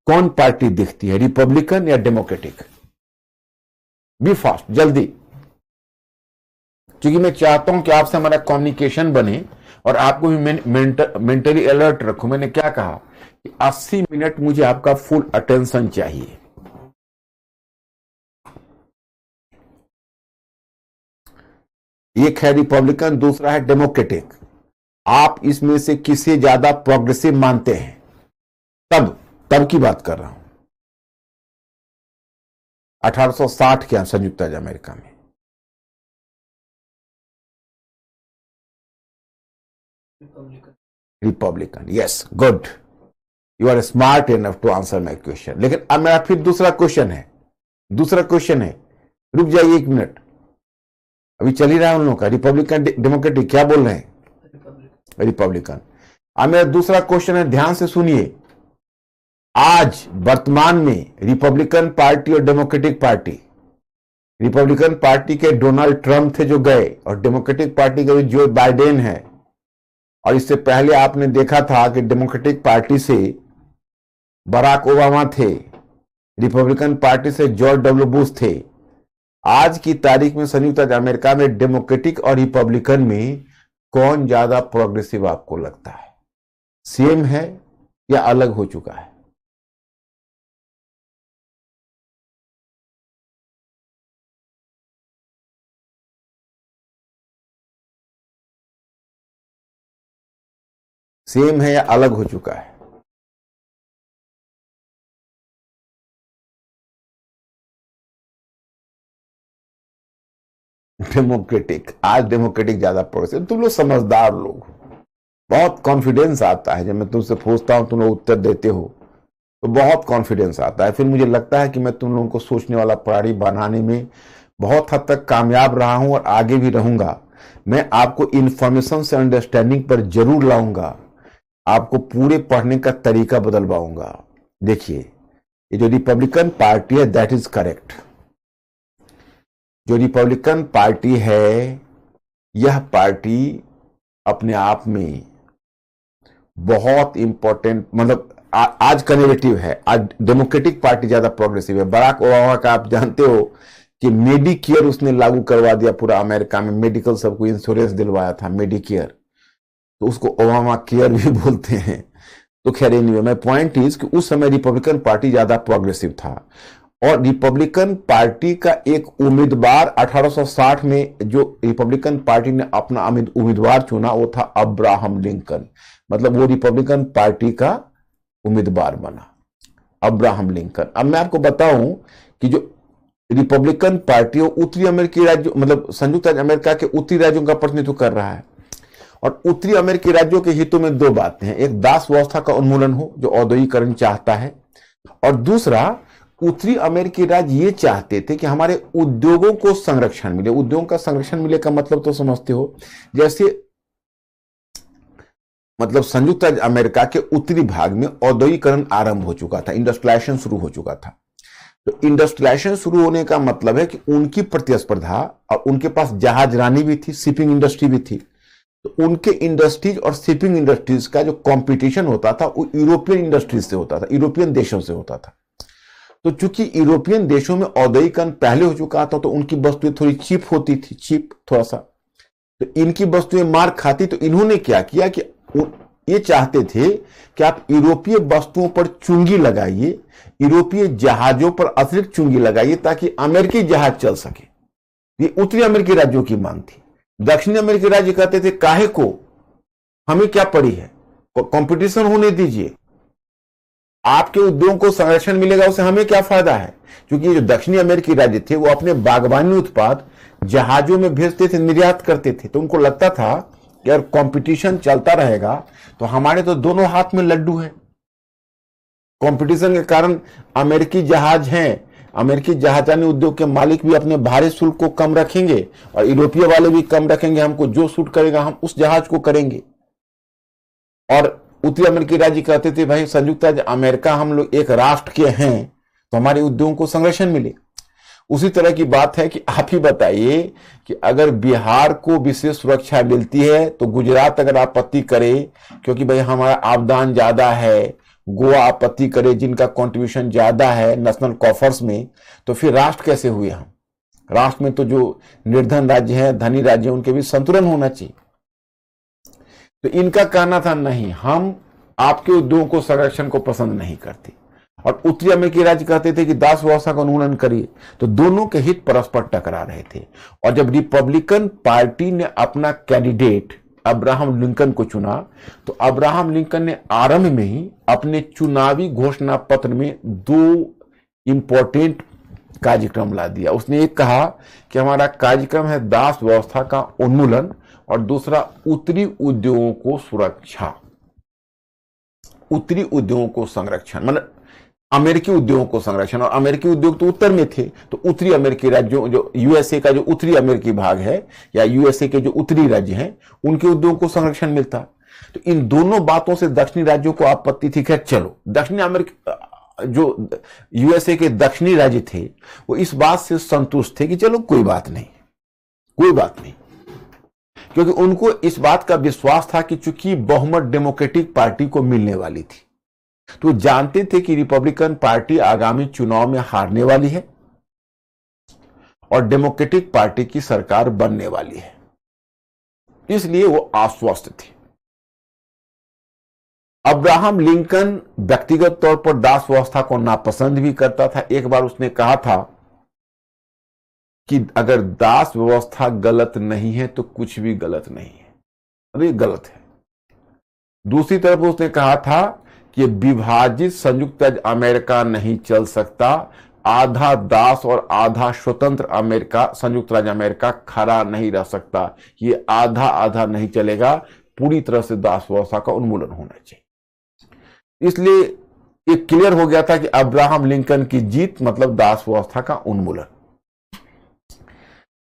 कौन पार्टी दिखती है, रिपब्लिकन या डेमोक्रेटिक? बी फास्ट, जल्दी, क्योंकि मैं चाहता हूं कि आपसे हमारा कम्युनिकेशन बने और आपको भी मेंटली अलर्ट रखूं। मैंने क्या कहा कि 80 मिनट मुझे आपका फुल अटेंशन चाहिए। एक है रिपब्लिकन, दूसरा है डेमोक्रेटिक। आप इसमें से किसे ज्यादा प्रोग्रेसिव मानते हैं? तब की बात कर रहा हूं, 1860 के संयुक्त राज्य अमेरिका में। Republican, yes, good, you are smart enough to answer my question. लेकिन अब मेरा फिर दूसरा क्वेश्चन है, रुक जाइए 1 मिनट, अभी चल ही रहा है उन लोगों का, रिपब्लिकन डेमोक्रेटिक, क्या बोल रहे हैं? रिपब्लिकन। अब मेरा दूसरा क्वेश्चन है, ध्यान से सुनिए। आज वर्तमान में रिपब्लिकन पार्टी और डेमोक्रेटिक पार्टी, रिपब्लिकन पार्टी के डोनाल्ड ट्रंप थे जो गए, और डेमोक्रेटिक पार्टी के जो बाइडेन है। और इससे पहले आपने देखा था कि डेमोक्रेटिक पार्टी से बराक ओबामा थे, रिपब्लिकन पार्टी से जॉर्ज डब्ल्यू बुश थे। आज की तारीख में संयुक्त राज्य अमेरिका में डेमोक्रेटिक और रिपब्लिकन में कौन ज्यादा प्रोग्रेसिव आपको लगता है? सेम है या अलग हो चुका है? सेम है या अलग हो चुका है? डेमोक्रेटिक, आज डेमोक्रेटिक ज्यादा प्रोग्रेसिव। तुम लोग समझदार लोग हो, बहुत कॉन्फिडेंस आता है जब मैं तुमसे पूछता हूं, तुम लोग उत्तर देते हो तो बहुत कॉन्फिडेंस आता है। फिर मुझे लगता है कि मैं तुम लोगों को सोचने वाला प्राणी बनाने में बहुत हद तक कामयाब रहा हूं और आगे भी रहूंगा। मैं आपको इंफॉर्मेशन से अंडरस्टैंडिंग पर जरूर लाऊंगा, आपको पूरे पढ़ने का तरीका बदलवाऊंगा। देखिए, ये जो रिपब्लिकन पार्टी है, दैट इज करेक्ट। जो रिपब्लिकन पार्टी है, यह पार्टी अपने आप में बहुत इंपॉर्टेंट, मतलब आज कन्जर्वेटिव है। आज डेमोक्रेटिक पार्टी ज्यादा प्रोग्रेसिव है। बराक ओबामा का आप जानते हो कि मेडिकेयर उसने लागू करवा दिया पूरा अमेरिका में, मेडिकल सबको इंश्योरेंस दिलवाया था, मेडिकेयर, तो उसको ओबामा केयर भी बोलते हैं। तो खैर नहीं, मैं पॉइंट इज कि उस समय रिपब्लिकन पार्टी ज्यादा प्रोग्रेसिव था। और रिपब्लिकन पार्टी का एक उम्मीदवार 1860 में जो रिपब्लिकन पार्टी ने अपना उम्मीदवार चुना, वो था अब्राहम लिंकन। मतलब वो रिपब्लिकन पार्टी का उम्मीदवार बना, अब्राहम लिंकन। अब मैं आपको बताऊं कि जो रिपब्लिकन पार्टी उत्तरी अमेरिकी राज्यों, मतलब संयुक्त राज्य अमेरिका के उत्तरी राज्यों का प्रतिनिधित्व कर रहा है। और उत्तरी अमेरिकी राज्यों के हितों में 2 बातें हैं, एक दास व्यवस्था का उन्मूलन हो जो औद्योगिकरण चाहता है, और दूसरा उत्तरी अमेरिकी राज्य ये चाहते थे कि हमारे उद्योगों को संरक्षण मिले। उद्योगों का संरक्षण मिले का मतलब तो समझते हो, जैसे मतलब संयुक्त राज्य अमेरिका के उत्तरी भाग में औद्योगिकरण आरंभ हो चुका था, इंडस्ट्रियलाइजेशन शुरू हो चुका था। तो इंडस्ट्रियलाइजेशन शुरू होने का मतलब है कि उनकी प्रतिस्पर्धा, और उनके पास जहाजरानी भी थी, शिपिंग इंडस्ट्री भी थी। तो उनके इंडस्ट्रीज और शिपिंग इंडस्ट्रीज का जो कंपटीशन होता था वो यूरोपियन इंडस्ट्रीज से होता था, यूरोपियन देशों से होता था। तो चूंकि यूरोपियन देशों में औद्योगिकरण पहले हो चुका था, तो उनकी वस्तुएं थोड़ी चीप होती थी, चीप थोड़ा सा, तो इनकी वस्तुएं मार खाती। तो इन्होंने क्या किया कि ये चाहते थे कि आप यूरोपीय वस्तुओं पर चुंगी लगाइए, यूरोपीय जहाजों पर अतिरिक्त चुंगी लगाइए, ताकि अमेरिकी जहाज चल सके। ये उत्तरी अमेरिकी राज्यों की मांग थी। दक्षिणी अमेरिकी राज्य कहते थे काहे को, हमें क्या पड़ी है, कंपटीशन होने दीजिए, आपके उद्योग को संरक्षण मिलेगा, उससे हमें क्या फायदा है। क्योंकि जो दक्षिणी अमेरिकी राज्य थे वो अपने बागवानी उत्पाद जहाजों में भेजते थे, निर्यात करते थे। तो उनको लगता था कि अगर कंपटीशन चलता रहेगा तो हमारे तो दोनों हाथ में लड्डू है। कंपटीशन के कारण अमेरिकी जहाज हैं, अमेरिकी जहाजानी उद्योग के मालिक भी अपने भारी शुल्क को कम रखेंगे और यूरोपीय वाले भी कम रखेंगे। हमको जो सूट करेगा हम उस जहाज को करेंगे। और उत्तरी अमेरिकी राज्य कहते थे भाई संयुक्त राज्य अमेरिका हम लोग एक राष्ट्र के हैं, तो हमारे उद्योगों को संरक्षण मिले। उसी तरह की बात है कि आप ही बताइए कि अगर बिहार को विशेष सुरक्षा मिलती है तो गुजरात अगर आपत्ति करे क्योंकि भाई हमारा आबदान ज्यादा है, गोवा आपत्ति करे जिनका कंट्रीब्यूशन ज्यादा है नेशनल कॉफर्स में, तो फिर राष्ट्र कैसे हुए हम? राष्ट्र में तो जो निर्धन राज्य है, धनी राज्य है, उनके भी संतुलन होना चाहिए। तो इनका कहना था नहीं, हम आपके उद्योगों को संरक्षण को पसंद नहीं करते, और उत्तरी अमेरिकी राज्य कहते थे कि दास व्यवस्था का उन्मूलन करिए। तो दोनों के हित परस्पर टकरा रहे थे। और जब रिपब्लिकन पार्टी ने अपना कैंडिडेट अब्राहम लिंकन को चुना तो अब्राहम लिंकन ने आरंभ में ही अपने चुनावी घोषणा पत्र में दो इंपॉर्टेंट कार्यक्रम ला दिया। उसने एक कहा कि हमारा कार्यक्रम है दास व्यवस्था का उन्मूलन, और दूसरा उत्तरी उद्योगों को सुरक्षा, उत्तरी उद्योगों को संरक्षण, मतलब अमेरिकी उद्योगों को संरक्षण। और अमेरिकी उद्योग तो उत्तर में थे, तो उत्तरी अमेरिकी राज्यों, जो यूएसए का जो उत्तरी अमेरिकी भाग है या यूएसए के जो उत्तरी राज्य हैं, उनके उद्योगों को संरक्षण मिलता। तो इन दोनों बातों से दक्षिणी राज्यों को आपत्ति थी। खैर चलो, दक्षिणी अमेरिका जो यूएसए के दक्षिणी राज्य थे वो इस बात से संतुष्ट थे कि चलो कोई बात नहीं, कोई बात नहीं, क्योंकि उनको इस बात का विश्वास था कि चूंकि बहुमत डेमोक्रेटिक पार्टी को मिलने वाली थी, तो जानते थे कि रिपब्लिकन पार्टी आगामी चुनाव में हारने वाली है और डेमोक्रेटिक पार्टी की सरकार बनने वाली है, इसलिए वो आश्वस्त थे। अब्राहम लिंकन व्यक्तिगत तौर पर दास व्यवस्था को नापसंद भी करता था। एक बार उसने कहा था कि अगर दास व्यवस्था गलत नहीं है तो कुछ भी गलत नहीं है, अरे गलत है। दूसरी तरफ उसने कहा था कि विभाजित संयुक्त राज्य अमेरिका नहीं चल सकता, आधा दास और आधा स्वतंत्र अमेरिका, संयुक्त राज्य अमेरिका खड़ा नहीं रह सकता, ये आधा आधा नहीं चलेगा, पूरी तरह से दास व्यवस्था का उन्मूलन होना चाहिए। इसलिए ये क्लियर हो गया था कि अब्राहम लिंकन की जीत मतलब दास व्यवस्था का उन्मूलन।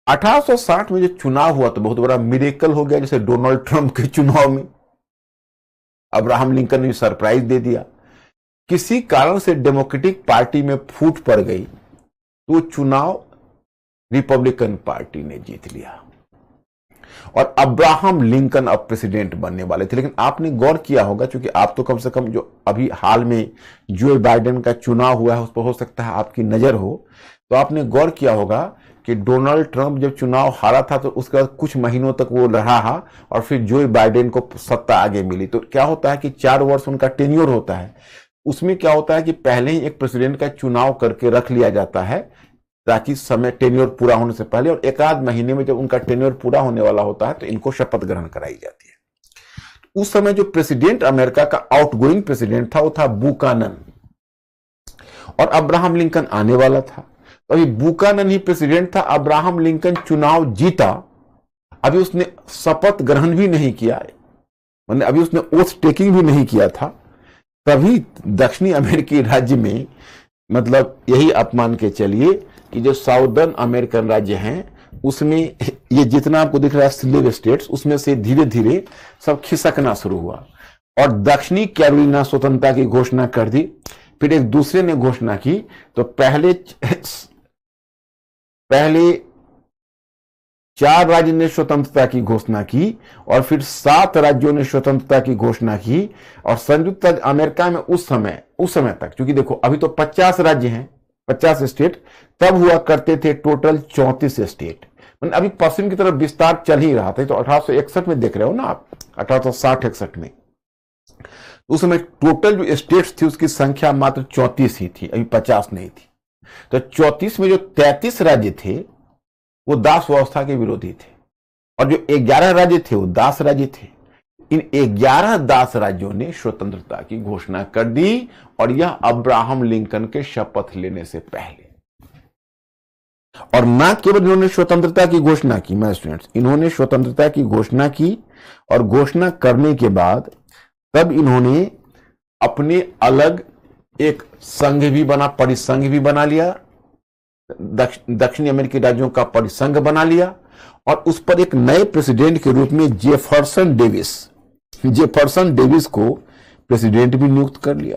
1860 में जो चुनाव हुआ तो बहुत बड़ा मिरेकल हो गया, जैसे डोनाल्ड ट्रंप के चुनाव में अब्राहम लिंकन ने सरप्राइज दे दिया। किसी कारण से डेमोक्रेटिक पार्टी में फूट पड़ गई तो चुनाव रिपब्लिकन पार्टी ने जीत लिया और अब्राहम लिंकन अब प्रेसिडेंट बनने वाले थे। लेकिन आपने गौर किया होगा, क्योंकि आप तो कम से कम जो अभी हाल में जो बाइडेन का चुनाव हुआ है उस पर हो सकता है आपकी नजर हो, तो आपने गौर किया होगा कि डोनाल्ड ट्रंप जब चुनाव हारा था तो उसके बाद कुछ महीनों तक वो रहा और फिर जो बाइडेन को सत्ता आगे मिली। तो क्या होता है कि 4 वर्ष उनका टेन्योर होता है, उसमें क्या होता है कि पहले ही एक प्रेसिडेंट का चुनाव करके रख लिया जाता है ताकि समय टेन्योर पूरा होने से पहले, और 1 आध महीने में जब उनका टेन्योर पूरा होने वाला होता है तो इनको शपथ ग्रहण कराई जाती है। उस समय जो प्रेसिडेंट अमेरिका का आउटगोइंग प्रेसिडेंट था वो था बुकानन, और अब्राहम लिंकन आने वाला था। अभी बुकानन ही प्रेसिडेंट था, अब्राहम लिंकन चुनाव जीता, अभी उसने शपथ ग्रहण भी नहीं किया, मतलब अभी उसने ओथ टेकिंग भी नहीं किया था, तभी दक्षिणी अमेरिकी राज्य में, मतलब यही आप मान के चलिए कि जो साउदर्न अमेरिकन राज्य हैं उसमें ये जितना आपको दिख रहा है स्लेव स्टेट्स, उसमें से धीरे धीरे सब खिसकना शुरू हुआ और दक्षिणी कैरोलिना स्वतंत्रता की घोषणा कर दी। फिर एक दूसरे ने घोषणा की, तो पहले 4 राज्य ने स्वतंत्रता की घोषणा की और फिर 7 राज्यों ने स्वतंत्रता की घोषणा की। और संयुक्त राज्य अमेरिका में उस समय तक, क्योंकि देखो अभी तो 50 राज्य हैं, 50 स्टेट, तब हुआ करते थे टोटल 34 स्टेट, मतलब अभी पश्चिम की तरफ विस्तार चल ही रहा था। तो 1861 में देख रहे हो ना आप, 1860-61 में उस समय टोटल जो स्टेट्स थी उसकी संख्या मात्र 34 ही थी, अभी 50 नहीं थी। तो 34 में जो 33 राज्य थे वो दास व्यवस्था के विरोधी थे, और जो 11 राज्य थे वो दास राज्य थे। इन 11 दास राज्यों ने स्वतंत्रता की घोषणा कर दी, और यह अब्राहम लिंकन के शपथ लेने से पहले। और न केवल इन्होंने स्वतंत्रता की घोषणा की, मैं स्टूडेंट्स, इन्होंने स्वतंत्रता की घोषणा की, और घोषणा करने के बाद तब इन्होंने अपने अलग एक संघ भी बना, परिसंघ भी बना लिया, दक्षिणी अमेरिकी राज्यों का परिसंघ बना लिया, और उस पर एक नए प्रेसिडेंट के रूप में जेफरसन डेविस को प्रेसिडेंट भी नियुक्त कर लिया।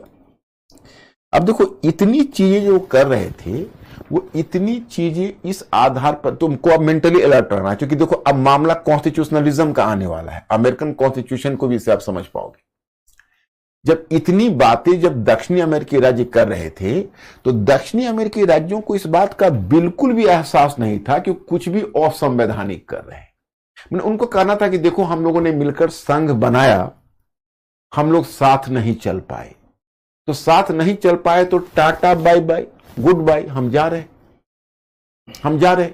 अब देखो इतनी चीजें जो कर रहे थे वो इतनी चीजें इस आधार पर तुमको अब मेंटली अलर्ट रहना है, क्योंकि देखो अब मामला कॉन्स्टिट्यूशनलिज्म का आने वाला है, अमेरिकन कॉन्स्टिट्यूशन को भी इससे आप समझ पाओगे। जब इतनी बातें जब दक्षिणी अमेरिकी राज्य कर रहे थे, तो दक्षिणी अमेरिकी राज्यों को इस बात का बिल्कुल भी एहसास नहीं था कि कुछ भी असंवैधानिक कर रहे हैं। मैंने उनको कहना था कि देखो हम लोगों ने मिलकर संघ बनाया, हम लोग साथ नहीं चल पाए, तो साथ नहीं चल पाए तो ta-ta bye bye goodbye, हम जा रहे।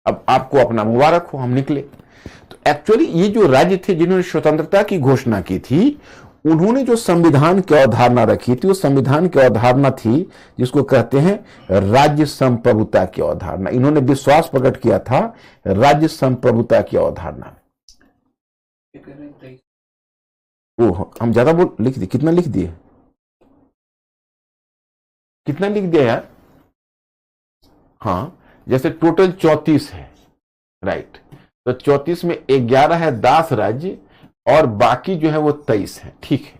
अब आपको अपना मुबारक हो, हम निकले। तो एक्चुअली ये जो राज्य थे जिन्होंने स्वतंत्रता की घोषणा की थी, उन्होंने जो संविधान की अवधारणा रखी थी, वो संविधान की अवधारणा थी जिसको कहते हैं राज्य संप्रभुता की अवधारणा। इन्होंने विश्वास प्रकट किया था राज्य संप्रभुता की अवधारणा। वो हम ज्यादा लिख दिए, कितना लिख दिए, कितना लिख दिया यार? हाँ, जैसे टोटल 34 है, राइट। तो 34 में 11 है दास राज्य और बाकी जो है वो 23 है, ठीक है।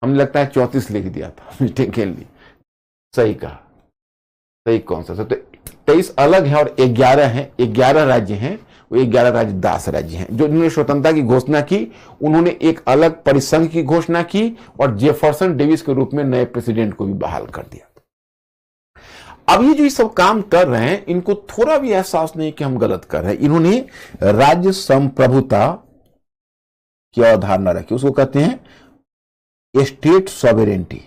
हमें लगता है 34 लिख दिया था मिस्टेकनली। सही कहा, सही कौन सा? तो 23 अलग है और 11 है, 11 राज्य हैं, वो 11 राज्य दास राज्य हैं। जो जिन्होंने स्वतंत्रता की घोषणा की, उन्होंने एक अलग परिसंघ की घोषणा की और जेफरसन डेविस के रूप में नए प्रेसिडेंट को भी बहाल कर दिया। अब ये जो सब काम कर रहे हैं, इनको थोड़ा भी एहसास नहीं कि हम गलत कर रहे हैं। इन्होंने राज्य संप्रभुता की अवधारणा रखी, उसको कहते हैं स्टेट सॉवेरेंटी।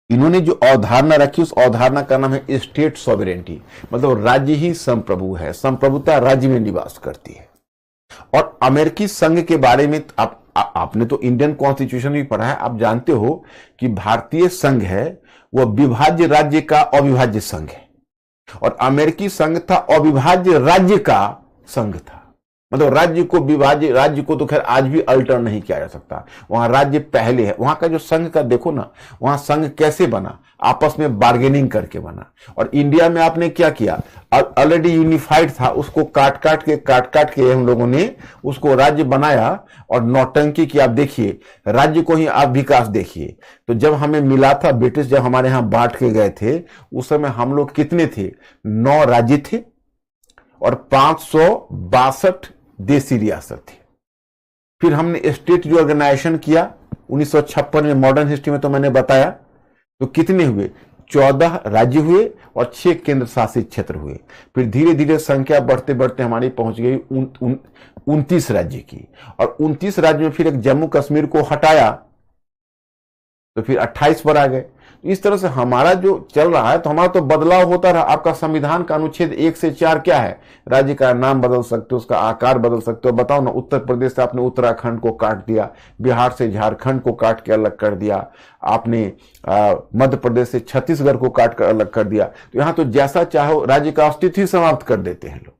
इन्होंने जो अवधारणा रखी, उस अवधारणा का नाम है स्टेट सॉवेरेंटी, मतलब राज्य ही संप्रभु है, संप्रभुता राज्य में निवास करती है। और अमेरिकी संघ के बारे में आपने तो इंडियन कॉन्स्टिट्यूशन भी पढ़ा है, आप जानते हो कि भारतीय संघ है वह विभाज्य राज्य का अविभाज्य संघ है, और अमेरिकी संघ था अविभाज्य राज्य का संघ था। मतलब राज्य को विभाज्य, राज्य को तो खैर आज भी अल्टर नहीं किया जा सकता, वहां राज्य पहले है। वहां का जो संघ का देखो ना, वहां संघ कैसे बना, आपस में बार्गेनिंग करके बना। और इंडिया में आपने क्या किया, ऑलरेडी यूनिफाइड था, उसको काट काट के हम लोगों ने उसको राज्य बनाया और नौटंकी की। आप देखिए राज्य को ही आप विकास देखिए। तो जब हमें मिला था ब्रिटिश, जब हमारे यहां बांट के गए थे, उस समय हम लोग कितने थे? 9 राज्य थे और 562 देसी रियासत थी। फिर हमने स्टेट जो ऑर्गेनाइजेशन किया 1956 में, मॉडर्न हिस्ट्री में तो मैंने बताया, तो कितने हुए? 14 राज्य हुए और 6 केंद्र शासित क्षेत्र हुए। फिर धीरे धीरे संख्या बढ़ते बढ़ते हमारी पहुंच गई 29 राज्य की, और 29 राज्य में फिर एक जम्मू कश्मीर को हटाया तो फिर 28 पर आ गए। इस तरह से हमारा जो चल रहा है, तो हमारा तो बदलाव होता रहा। आपका संविधान का अनुच्छेद 1 से 4 क्या है? राज्य का नाम बदल सकते हो, उसका आकार बदल सकते हो। बताओ ना, उत्तर प्रदेश से आपने उत्तराखंड को काट दिया, बिहार से झारखंड को काट के अलग कर दिया, आपने मध्य प्रदेश से छत्तीसगढ़ को काट कर अलग कर दिया। तो यहां तो जैसा चाहो राज्य का अस्तित्व ही समाप्त कर देते हैं लोग।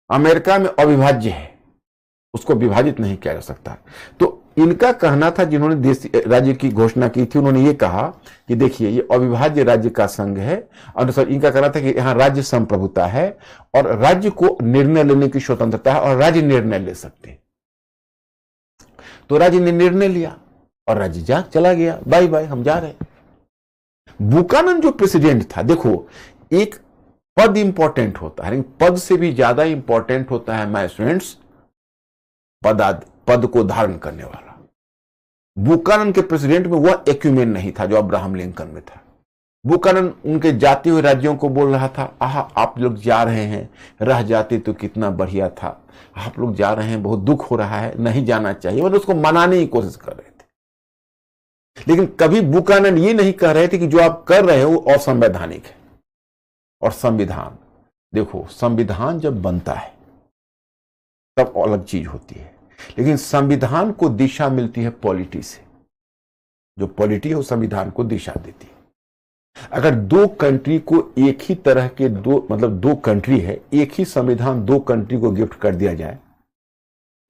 अमेरिका में अविभाज्य है, उसको विभाजित नहीं किया जा सकता। तो इनका कहना था, जिन्होंने देश राज्य की घोषणा की थी, उन्होंने ये कहा कि देखिए ये अविभाज्य राज्य का संघ है, और सर इनका कहना था कि यहाँ राज्य संप्रभुता है और राज्य को निर्णय लेने की स्वतंत्रता है और राज्य निर्णय ले सकते हैं। तो राज्य ने निर्णय लिया और राज्य चला गया, बाय बाय, हम जा रहे। बुकानन जो प्रेसिडेंट था, देखो एक पद इंपॉर्टेंट होता है, पद से भी ज्यादा इंपॉर्टेंट होता है माय स्टूडेंट्स पद को धारण करने वाला। बुकानन के प्रेसिडेंट में वह एक्यूमेन नहीं था जो अब्राहम लिंकन में था। बुकानन उनके जाते हुए राज्यों को बोल रहा था, आप लोग जा रहे हैं, रह जाते तो कितना बढ़िया था, आप लोग जा रहे हैं, बहुत दुख हो रहा है, नहीं जाना चाहिए। मतलब उसको मनाने की कोशिश कर रहे थे। लेकिन कभी बुकानन ये नहीं कह रहे थे कि जो आप कर रहे हो वो असंवैधानिक है। और संविधान, देखो संविधान जब बनता है तब अलग चीज होती है, लेकिन संविधान को दिशा मिलती है पॉलिटी से। जो पॉलिटी है वो संविधान को दिशा देती है। अगर दो कंट्री को एक ही तरह के दो कंट्री है, एक ही संविधान दो कंट्री को गिफ्ट कर दिया जाए,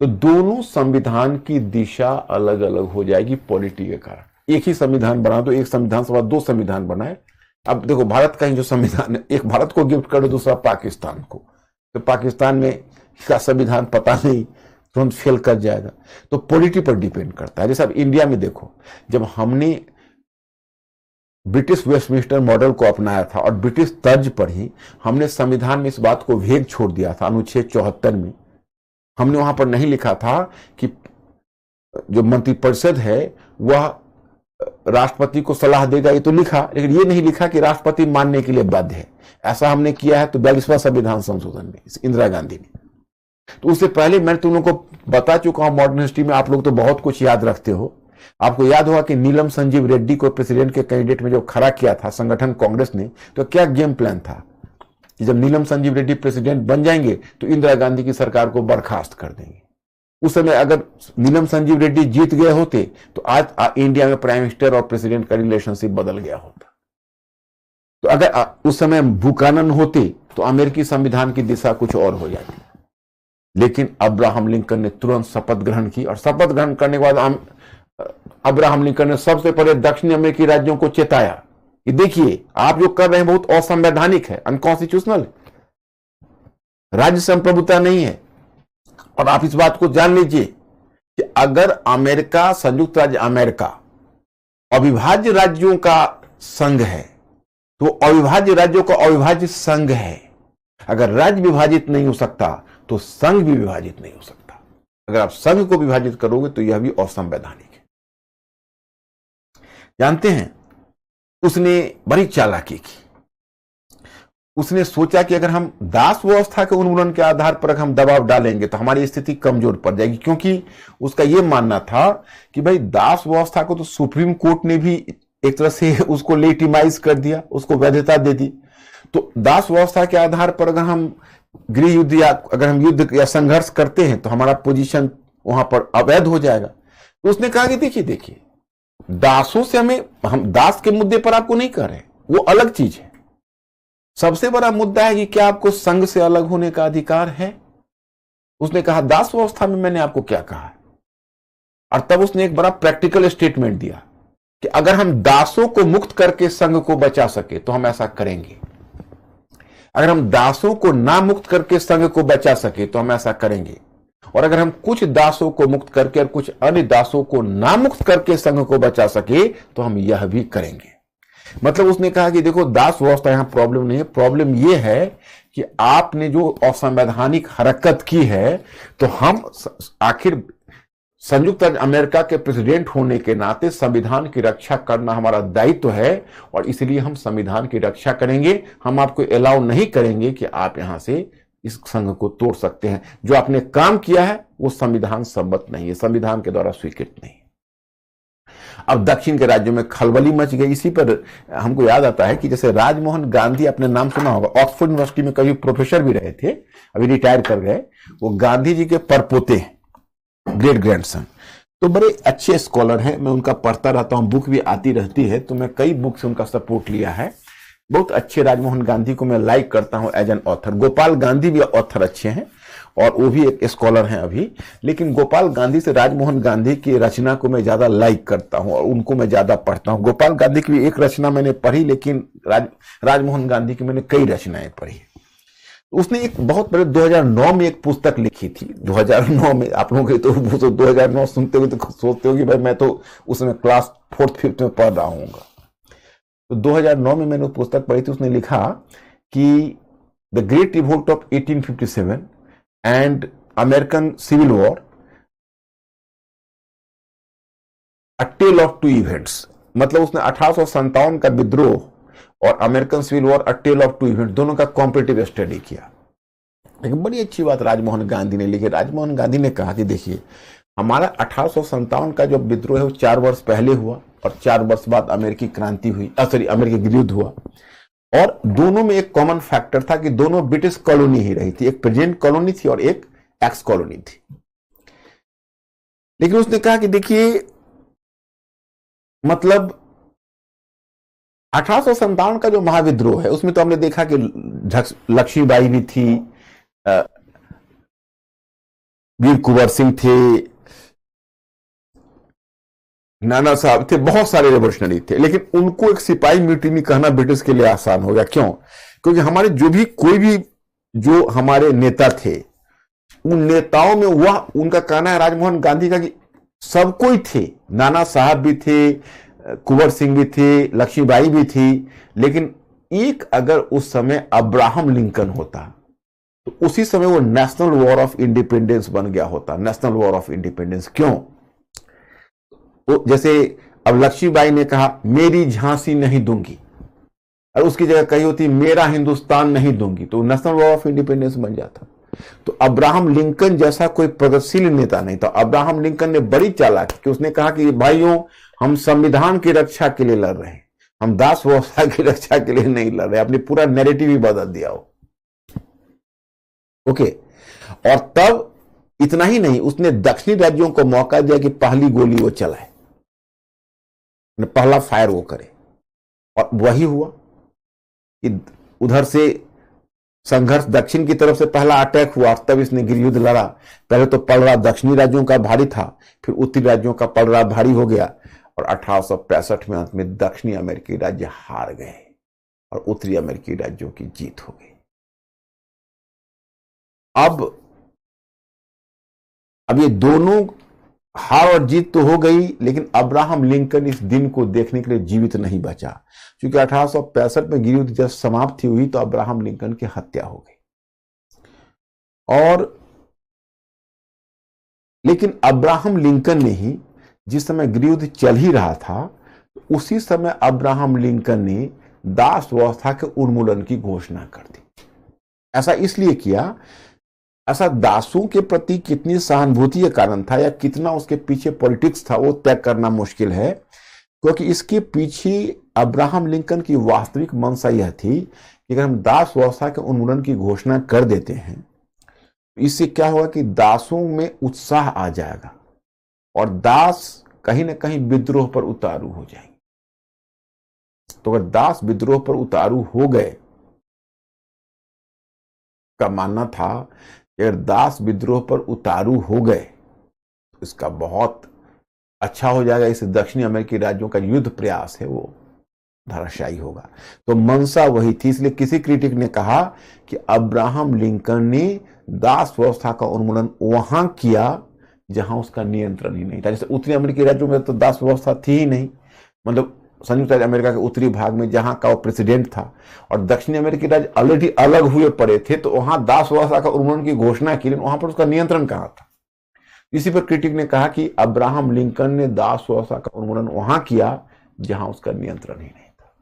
तो दोनों संविधान की दिशा अलग अलग हो जाएगी पॉलिटी के कारण। एक ही संविधान बना, तो एक संविधान सभा 2 संविधान बनाए। अब देखो भारत का ही जो संविधान है, एक भारत को गिफ्ट करो, दूसरा पाकिस्तान को, तो पाकिस्तान में का संविधान पता नहीं तुरंत फेल कर जाएगा। तो पॉलिटी पर डिपेंड करता है। जैसे अब इंडिया में देखो, जब हमने ब्रिटिश वेस्टमिंस्टर मॉडल को अपनाया था और ब्रिटिश तर्ज पर ही हमने संविधान में इस बात को भेद छोड़ दिया था। अनुच्छेद 74 में हमने वहां पर नहीं लिखा था कि जो मंत्रिपरिषद है वह राष्ट्रपति को सलाह देगा, ये तो लिखा, लेकिन ये नहीं लिखा कि राष्ट्रपति मानने के लिए बाध्य है। ऐसा हमने किया है तो 42वां संविधान संशोधन में इंदिरा गांधी ने। तो उससे पहले मैं तुम लोगों को बता चुका हूं, मॉडर्न हिस्ट्री में आप लोग तो बहुत कुछ याद रखते हो। आपको याद होगा कि नीलम संजीव रेड्डी को प्रेसिडेंट के कैंडिडेट में जो खड़ा किया था संगठन कांग्रेस ने, तो क्या गेम प्लान था कि जब नीलम संजीव रेड्डी प्रेसिडेंट बन जाएंगे तो इंदिरा गांधी की सरकार को बर्खास्त कर देंगे। उस समय अगर नीलम संजीव रेड्डी जीत गए होते तो आज इंडिया में प्राइम मिनिस्टर और प्रेसिडेंट का रिलेशनशिप बदल गया होता। तो अगर उस समय बुकानन होते तो अमेरिकी संविधान की दिशा कुछ और हो जाती। लेकिन अब्राहम लिंकन ने तुरंत शपथ ग्रहण की और शपथ ग्रहण करने के बाद अब्राहम लिंकन ने सबसे पहले दक्षिण अमेरिकी राज्यों को चेताया कि देखिए आप जो कर रहे हैं बहुत असंवैधानिक है, अनकॉन्स्टिट्यूशनल है, राज्य संप्रभुता नहीं है। और आप इस बात को जान लीजिए कि अगर अमेरिका, संयुक्त राज्य अमेरिका अविभाज्य राज्यों का संघ है तो अविभाज्य राज्यों का अविभाज्य संघ है। अगर राज्य विभाजित नहीं हो सकता तो संघ भी विभाजित नहीं हो सकता। अगर आप संघ को विभाजित करोगे तो यह भी असंवैधानिक है। जानते हैं, उसने बड़ी चालाकी की। उसने सोचा कि अगर हम दास व्यवस्था के उन्मूलन के आधार पर हम दबाव डालेंगे तो हमारी स्थिति कमजोर पड़ जाएगी, क्योंकि उसका यह मानना था कि भाई दास व्यवस्था को तो सुप्रीम कोर्ट ने भी एक तरह से उसको लेजिटिमाइज कर दिया, उसको वैधता दे दी। तो दास व्यवस्था के आधार पर अगर हम गृह युद्ध या अगर हम युद्ध या संघर्ष करते हैं तो हमारा पोजीशन वहां पर अवैध हो जाएगा। तो उसने कहा कि देखिए दासों से हम दास के मुद्दे पर आपको नहीं कर रहे, वो अलग चीज है। सबसे बड़ा मुद्दा है कि क्या आपको संघ से अलग होने का अधिकार है। उसने कहा दास व्यवस्था में मैंने आपको क्या कहा है। और तब उसने एक बड़ा प्रैक्टिकल स्टेटमेंट दिया कि अगर हम दासों को मुक्त करके संघ को बचा सके तो हम ऐसा करेंगे। अगर हम दासों को ना मुक्त करके संघ को बचा सके तो हम ऐसा करेंगे। और अगर हम कुछ दासों को मुक्त करके और कुछ अन्य दासों को ना मुक्त करके संघ को बचा सके तो हम यह भी करेंगे। मतलब उसने कहा कि देखो दास व्यवस्था यहां प्रॉब्लम नहीं है, प्रॉब्लम यह है कि आपने जो असंवैधानिक हरकत की है तो हम आखिर संयुक्त राज्य अमेरिका के प्रेसिडेंट होने के नाते संविधान की रक्षा करना हमारा दायित्व है और इसलिए हम संविधान की रक्षा करेंगे। हम आपको अलाउ नहीं करेंगे कि आप यहां से इस संघ को तोड़ सकते हैं। जो आपने काम किया है वो संविधान सम्मत नहीं है, संविधान के द्वारा स्वीकृत नहीं। अब दक्षिण के राज्यों में खलबली मच गई। इसी पर हमको याद आता है कि जैसे राजमोहन गांधी, आपने नाम सुना होगा, ऑक्सफोर्ड यूनिवर्सिटी में कभी प्रोफेसर भी रहे थे, अभी रिटायर कर गए। वो गांधी जी के परपोते हैं, ग्रेट ग्रैंडसन। तो बड़े अच्छे स्कॉलर हैं, मैं उनका पढ़ता रहता हूं, बुक भी आती रहती है, तो मैं कई बुक से उनका सपोर्ट लिया है। बहुत अच्छे राजमोहन गांधी को मैं लाइक करता हूं as an author. Gopal Gandhi भी ऑथर अच्छे हैं और वो भी एक स्कॉलर हैं अभी, लेकिन गोपाल गांधी से राजमोहन गांधी की रचना को मैं ज्यादा लाइक करता हूं और उनको मैं ज्यादा पढ़ता हूं। गोपाल गांधी की भी एक रचना मैंने पढ़ी, लेकिन राजमोहन गांधी की मैंने कई रचनाएं पढ़ी। उसने एक बहुत बड़े 2009 में एक पुस्तक लिखी थी। 2009 में आप लोगों के तो 2009 सुनते हुए तो सोचते हो कि भाई मैं तो उसमें क्लास 4th 5th में पढ़ रहा हूँ। तो 2009 में मैंने पुस्तक पढ़ी थी। उसने लिखा कि the great revolt of 1857 and American civil war, a tale of two events. मतलब उसने 1857 का विद्रोह और American civil war, a tale of two event, दोनों का कॉम्पिटिटिव स्टडी किया। एक बड़ी अच्छी बात राजमोहन गांधी ने लिखी। राजमोहन गांधी ने कहा कि देखिए हमारा 1857 का जो विद्रोह है वो 4 वर्ष पहले हुआ और 4 वर्ष बाद अमेरिकी क्रांति हुई, अमेरिकी गृह युद्ध हुआ। और दोनों में एक कॉमन फैक्टर था कि दोनों ब्रिटिश कॉलोनी ही रही थी, एक प्रेजेंट कॉलोनी थी और एक एक्स कॉलोनी थी। लेकिन उसने कहा कि देखिए मतलब 1857 का जो महाविद्रोह है उसमें तो हमने देखा कि लक्ष्मीबाई भी थी, वीर कुंवर सिंह थे, नाना साहब थे, बहुत सारे रेवोल्यूशनरी थे। लेकिन उनको एक सिपाही म्यूटिनी कहना ब्रिटिश के लिए आसान हो गया। क्यों? क्योंकि हमारे जो भी कोई भी जो हमारे नेता थे, उन नेताओं में वह उनका कहना है राजमोहन गांधी का कि सब कोई थे, नाना साहब भी थे, कुंवर सिंह भी थी, लक्ष्मीबाई भी थी, लेकिन एक अगर उस समय अब्राहम लिंकन होता तो उसी समय वो नेशनल वॉर ऑफ इंडिपेंडेंस बन गया होता। नेशनल वॉर ऑफ इंडिपेंडेंस क्यों? तो जैसे अब लक्ष्मीबाई ने कहा मेरी झांसी नहीं दूंगी, और उसकी जगह कही होती मेरा हिंदुस्तान नहीं दूंगी, तो नेशनल वॉर ऑफ इंडिपेंडेंस बन जाता। तो अब्राहम लिंकन जैसा कोई प्रगतिशील नेता नहीं था। अब्राहम लिंकन ने बड़ी चालाकी कि उसने कहा कि भाइयों, हम संविधान की रक्षा के लिए लड़ रहे हैं, हम दास व्यवस्था की रक्षा के लिए नहीं लड़ रहे। अपनी पूरा नैरेटिव ही बदल दिया हो। ओके, और तब इतना ही नहीं, उसने दक्षिणी राज्यों को मौका दिया कि पहली गोली वो चलाए, पहला फायर वो करे, और वही हुआ कि उधर से संघर्ष दक्षिण की तरफ से पहला अटैक हुआ, तब इसने गृहयुद्ध लड़ा। पहले तो पलड़ा दक्षिणी राज्यों का भारी था, फिर उत्तरी राज्यों का पलड़ा भारी हो गया, और 1865 में अंत में दक्षिणी अमेरिकी राज्य हार गए और उत्तरी अमेरिकी राज्यों की जीत हो गई। अब ये दोनों हार और जीत तो हो गई, लेकिन अब्राहम लिंकन इस दिन को देखने के लिए जीवित नहीं बचा, क्योंकि 1865 में गृहयुद्ध जब समाप्ति हुई तो अब्राहम लिंकन की हत्या हो गई। और लेकिन अब्राहम लिंकन ने ही, जिस समय गृहयुद्ध चल ही रहा था, उसी समय अब्राहम लिंकन ने दास व्यवस्था के उन्मूलन की घोषणा कर दी। ऐसा इसलिए किया, ऐसा दासों के प्रति कितनी सहानुभूति का कारण था या कितना उसके पीछे पॉलिटिक्स था, वो तय करना मुश्किल है, क्योंकि इसके पीछे अब्राहम लिंकन की वास्तविक मंशा यह थी कि अगर हम दास व्यवस्था के उन्मूलन की घोषणा कर देते हैं तो इससे क्या होगा कि दासों में उत्साह आ जाएगा और दास कहीं ना कहीं विद्रोह पर उतारू हो जाएंगे। तो अगर दास विद्रोह पर उतारू हो गए, का मानना था अगर दास विद्रोह पर उतारू हो गए तो इसका बहुत अच्छा हो जाएगा, इस दक्षिणी अमेरिकी राज्यों का युद्ध प्रयास है वो धराशायी होगा। तो मंशा वही थी। इसलिए किसी क्रिटिक ने कहा कि अब्राहम लिंकन ने दास व्यवस्था का उन्मूलन वहां किया जहां उसका नियंत्रण ही नहीं था। जैसे उत्तरी अमेरिकी राज्यों में तो दास व्यवस्था थी ही नहीं, मतलब संयुक्त राज्य अमेरिका के उत्तरी भाग में जहां का वो प्रेसिडेंट था, और दक्षिणी अमेरिकी राज्य ऑलरेडी अलग हुए पड़े थे, तो वहां दास व्यवस्था का उन्मूलन की घोषणा की, वहां पर उसका नियंत्रण कहां था। इसी पर क्रिटिक ने कहा कि अब्राहम लिंकन ने दास व्यवस्था का उन्मूलन वहां किया जहां उसका नियंत्रण ही नहीं था।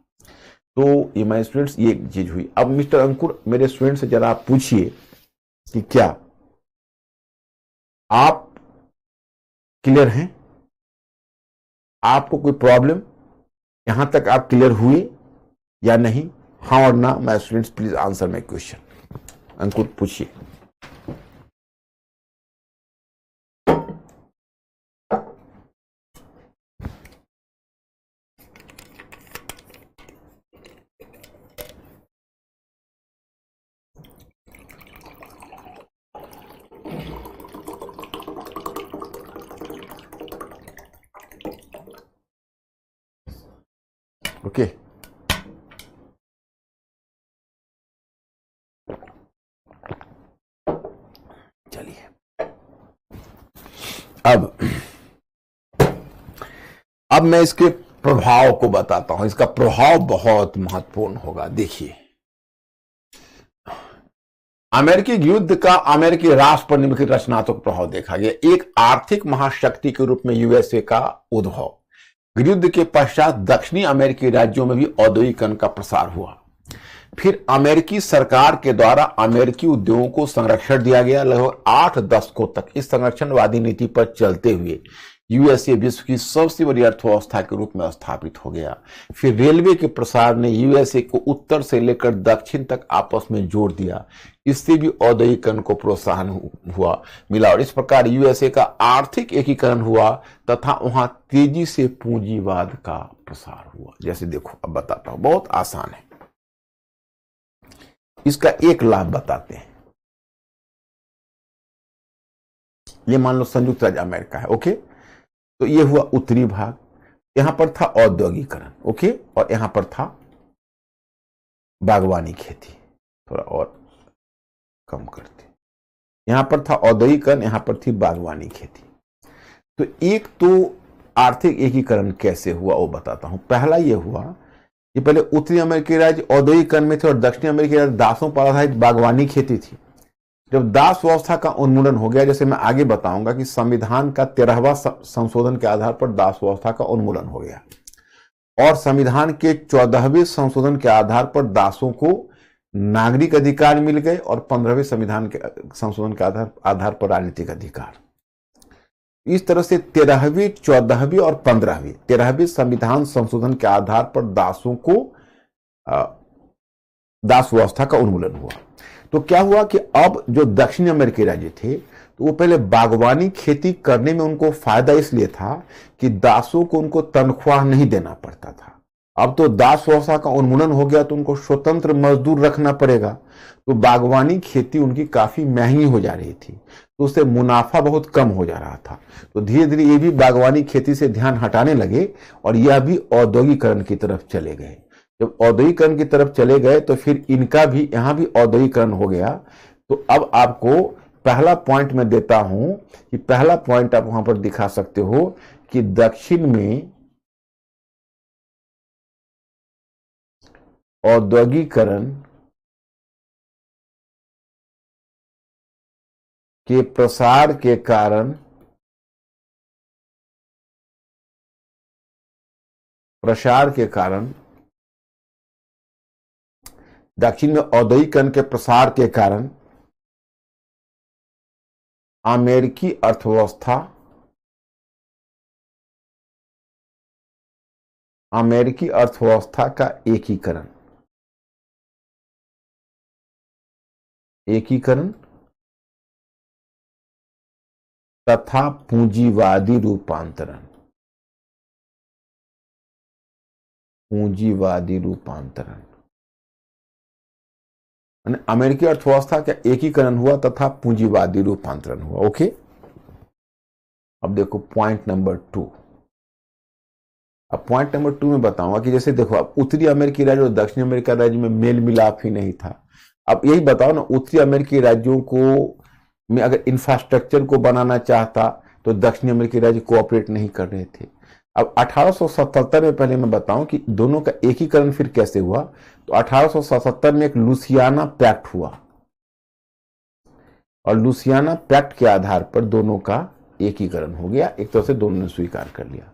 तो ये माय स्टूडेंट्स, ये एक चीज हुई। अब मिस्टर अंकुर, मेरे स्टूडेंट से जरा आप पूछिए कि क्या आप क्लियर हैं? आपको कोई प्रॉब्लम, यहां तक आप क्लियर हुए या नहीं? हाँ और ना? My students please answer my question. Ankur पूछिए। ओके, चलिए अब मैं इसके प्रभाव को बताता हूं। इसका प्रभाव बहुत महत्वपूर्ण होगा। देखिए, अमेरिकी युद्ध का अमेरिकी राष्ट्र पर निम्नलिखित रचनात्मक प्रभाव देखा गया। एक आर्थिक महाशक्ति के रूप में यूएसए का उद्भव। युद्ध के पश्चात दक्षिणी अमेरिकी राज्यों में भी औद्योगिकरण का प्रसार हुआ। फिर अमेरिकी सरकार के द्वारा अमेरिकी उद्योगों को संरक्षण दिया गया। लगभग 8 दशकों तक इस संरक्षणवादी नीति पर चलते हुए यूएसए विश्व की सबसे बड़ी अर्थव्यवस्था के रूप में स्थापित हो गया। फिर रेलवे के प्रसार ने यूएसए को उत्तर से लेकर दक्षिण तक आपस में जोड़ दिया। इससे भी औद्योगिकरण को प्रोत्साहन हुआ मिला, और इस प्रकार यूएसए का आर्थिक एकीकरण हुआ तथा वहां तेजी से पूंजीवाद का प्रसार हुआ। जैसे देखो, अब बताता हूं, बहुत आसान है। इसका एक लाभ बताते हैं। ये मान लो संयुक्त राज्य अमेरिका है, ओके। तो ये हुआ उत्तरी भाग, यहां पर था औद्योगिकरण, ओके, और यहां पर था बागवानी खेती। थोड़ा और कम करते, यहां पर था औद्योगिकरण, यहां पर थी बागवानी खेती। तो एक तो आर्थिक एकीकरण कैसे हुआ वो बताता हूं। पहला ये हुआ कि पहले उत्तरी अमेरिकी राज्य औद्योगिकरण में थे और दक्षिणी अमेरिकी राज्य दासों पर आधारित बागवानी खेती थी। जब दास व्यवस्था का उन्मूलन हो गया, जैसे मैं आगे बताऊंगा कि संविधान का 13वां संशोधन के आधार पर दास व्यवस्था का उन्मूलन हो गया और संविधान के 14वें संशोधन के आधार पर दासों को नागरिक अधिकार मिल गए और 15वें संविधान के संशोधन के आधार पर राजनीतिक अधिकार। इस तरह से 13वीं, 14वीं और 15वीं 13वें संविधान संशोधन के आधार पर दासों को दास व्यवस्था का उन्मूलन हुआ। तो क्या हुआ कि अब जो दक्षिण अमेरिकी राज्य थे तो वो पहले बागवानी खेती करने में उनको फायदा इसलिए था कि दासों को उनको तनख्वाह नहीं देना पड़ता था। अब तो दास व्यवस्था का उन्मूलन हो गया तो उनको स्वतंत्र मजदूर रखना पड़ेगा, तो बागवानी खेती उनकी काफी महंगी हो जा रही थी, तो उससे मुनाफा बहुत कम हो जा रहा था। तो धीरे धीरे ये भी बागवानी खेती से ध्यान हटाने लगे और यह भी औद्योगिकरण की तरफ चले गए। जब औद्योगिकरण की तरफ चले गए तो फिर इनका भी यहां भी औद्योगिकरण हो गया। तो अब आपको पहला पॉइंट मैं देता हूं कि पहला पॉइंट आप वहां पर दिखा सकते हो कि दक्षिण में औद्योगिकरण के प्रसार के कारण दक्षिण में औद्योगिकरण के प्रसार के कारण अमेरिकी अर्थव्यवस्था का एकीकरण तथा पूंजीवादी रूपांतरण अमेरिकी अर्थव्यवस्था का एकीकरण हुआ तथा पूंजीवादी रूपांतरण हुआ। ओके, अब देखो पॉइंट नंबर 2। अब पॉइंट नंबर 2 में बताऊंगा कि जैसे देखो अब उत्तरी अमेरिकी राज्य और दक्षिण अमेरिका राज्य में मेल मिलाप ही नहीं था। अब यही बताओ ना, उत्तरी अमेरिकी राज्यों को में अगर इंफ्रास्ट्रक्चर को बनाना चाहता तो दक्षिण अमेरिकी राज्य कोऑपरेट नहीं कर रहे थे। अब 1877 में पहले मैं बताऊं कि दोनों का एकीकरण फिर कैसे हुआ। तो 1877 में एक लुसियाना पैक्ट हुआ और लुसियाना पैक्ट के आधार पर दोनों का एकीकरण हो गया, एक तरह से दोनों ने स्वीकार कर लिया।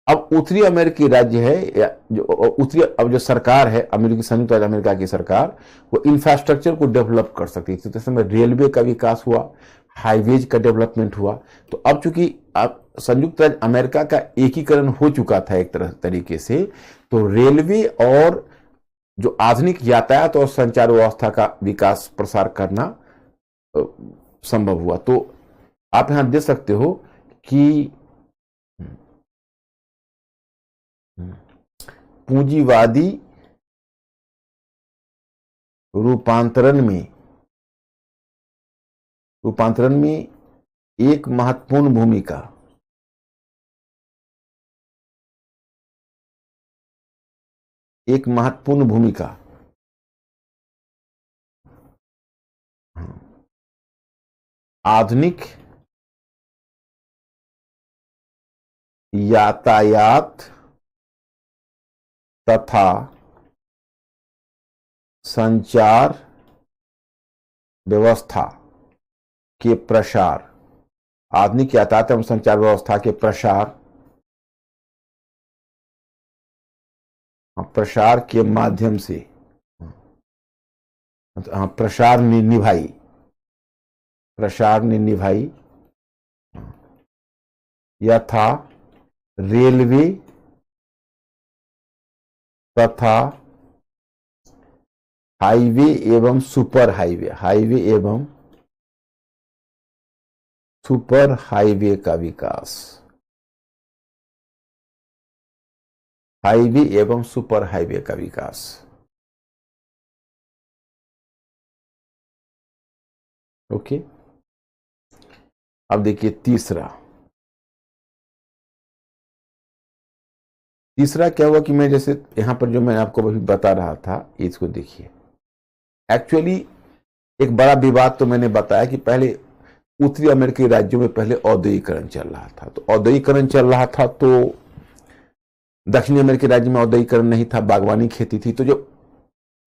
अब उत्तरी अमेरिकी राज्य है अब जो सरकार है अमेरिकी संयुक्त राज्य अमेरिका की सरकार, वो इंफ्रास्ट्रक्चर को डेवलप कर सकती थी। तो इसमें रेलवे का विकास हुआ, हाईवेज का डेवलपमेंट हुआ। तो अब चूंकि अब संयुक्त राज्य अमेरिका का एकीकरण हो चुका था एक तरीके से, तो रेलवे और जो आधुनिक यातायात और संचार व्यवस्था का विकास प्रसार करना संभव हुआ। तो आप यहां देख सकते हो कि पूंजीवादी रूपांतरण में एक महत्वपूर्ण भूमिका आधुनिक यातायात तथा संचार व्यवस्था के प्रसार, आधुनिक यातायात एवं संचार व्यवस्था के प्रसार के माध्यम से प्रसार ने निभाई यथा रेलवे तथा हाईवे एवं सुपर हाईवे का विकास, हाईवे एवं सुपर हाईवे का विकास। ओके, अब देखिए तीसरा क्या हुआ कि मैं जैसे यहां पर जो मैं आपको अभी बता रहा था, इसको देखिए। एक्चुअली एक बड़ा विवाद तो मैंने बताया कि पहले उत्तरी अमेरिकी राज्यों में पहले औद्योगिकरण चल रहा था, तो औद्योगिकरण चल रहा था तो दक्षिणी अमेरिकी राज्य में औद्योगिकरण नहीं था, बागवानी खेती थी। तो जो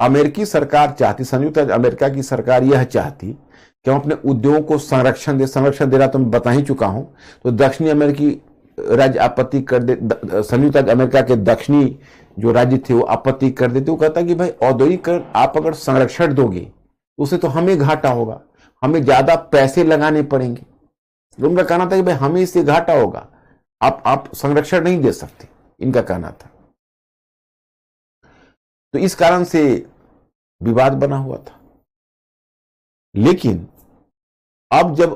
अमेरिकी सरकार चाहती, संयुक्त राज्य अमेरिका की सरकार यह चाहती कि हम अपने उद्योगों को संरक्षण देना तो मैं बता ही चुका हूं। तो दक्षिणी अमेरिकी राज्य आपत्ति कर दे, संयुक्त राज्य अमेरिका के दक्षिणी जो राज्य थे वो आपत्ति कर देते। वो कहता कि भाई औद्योगिकरण आप अगर संरक्षण दोगे उसे तो हमें घाटा होगा, हमें ज्यादा पैसे लगाने पड़ेंगे। तो उनका कहना था कि भाई हमें इससे घाटा होगा, आप संरक्षण नहीं दे सकते, इनका कहना था। तो इस कारण से विवाद बना हुआ था। लेकिन अब जब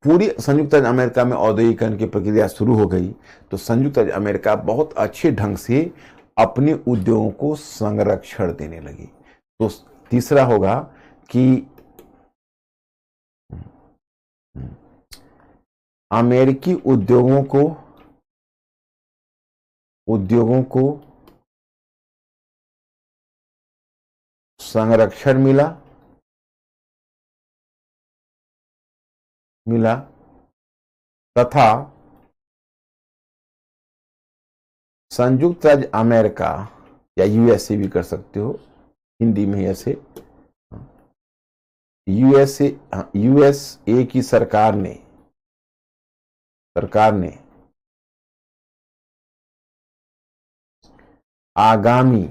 पूरी संयुक्त राज्य अमेरिका में औद्योगिकरण की प्रक्रिया शुरू हो गई तो संयुक्त राज्य अमेरिका बहुत अच्छे ढंग से अपने उद्योगों को संरक्षण देने लगी। तो तीसरा होगा कि अमेरिकी उद्योगों को संरक्षण मिला तथा संयुक्त राज्य अमेरिका या यूएसए भी कर सकते हो हिंदी में ऐसे, यूएसए की सरकार ने आगामी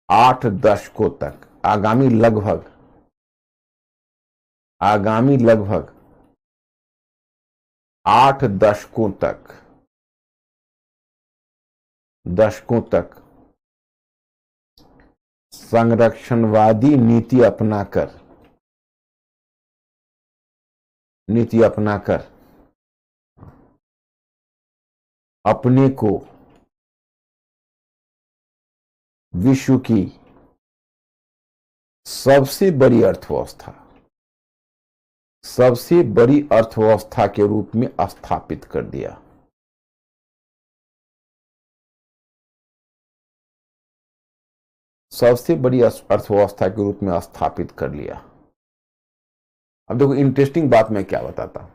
8 दशकों तक, आगामी लगभग 8 दशकों तक संरक्षणवादी नीति अपनाकर अपने को विश्व की सबसे बड़ी अर्थव्यवस्था के रूप में स्थापित कर दिया। सबसे बड़ी अर्थव्यवस्था के रूप में स्थापित कर लिया। अब देखो इंटरेस्टिंग बात मैं क्या बताता हूं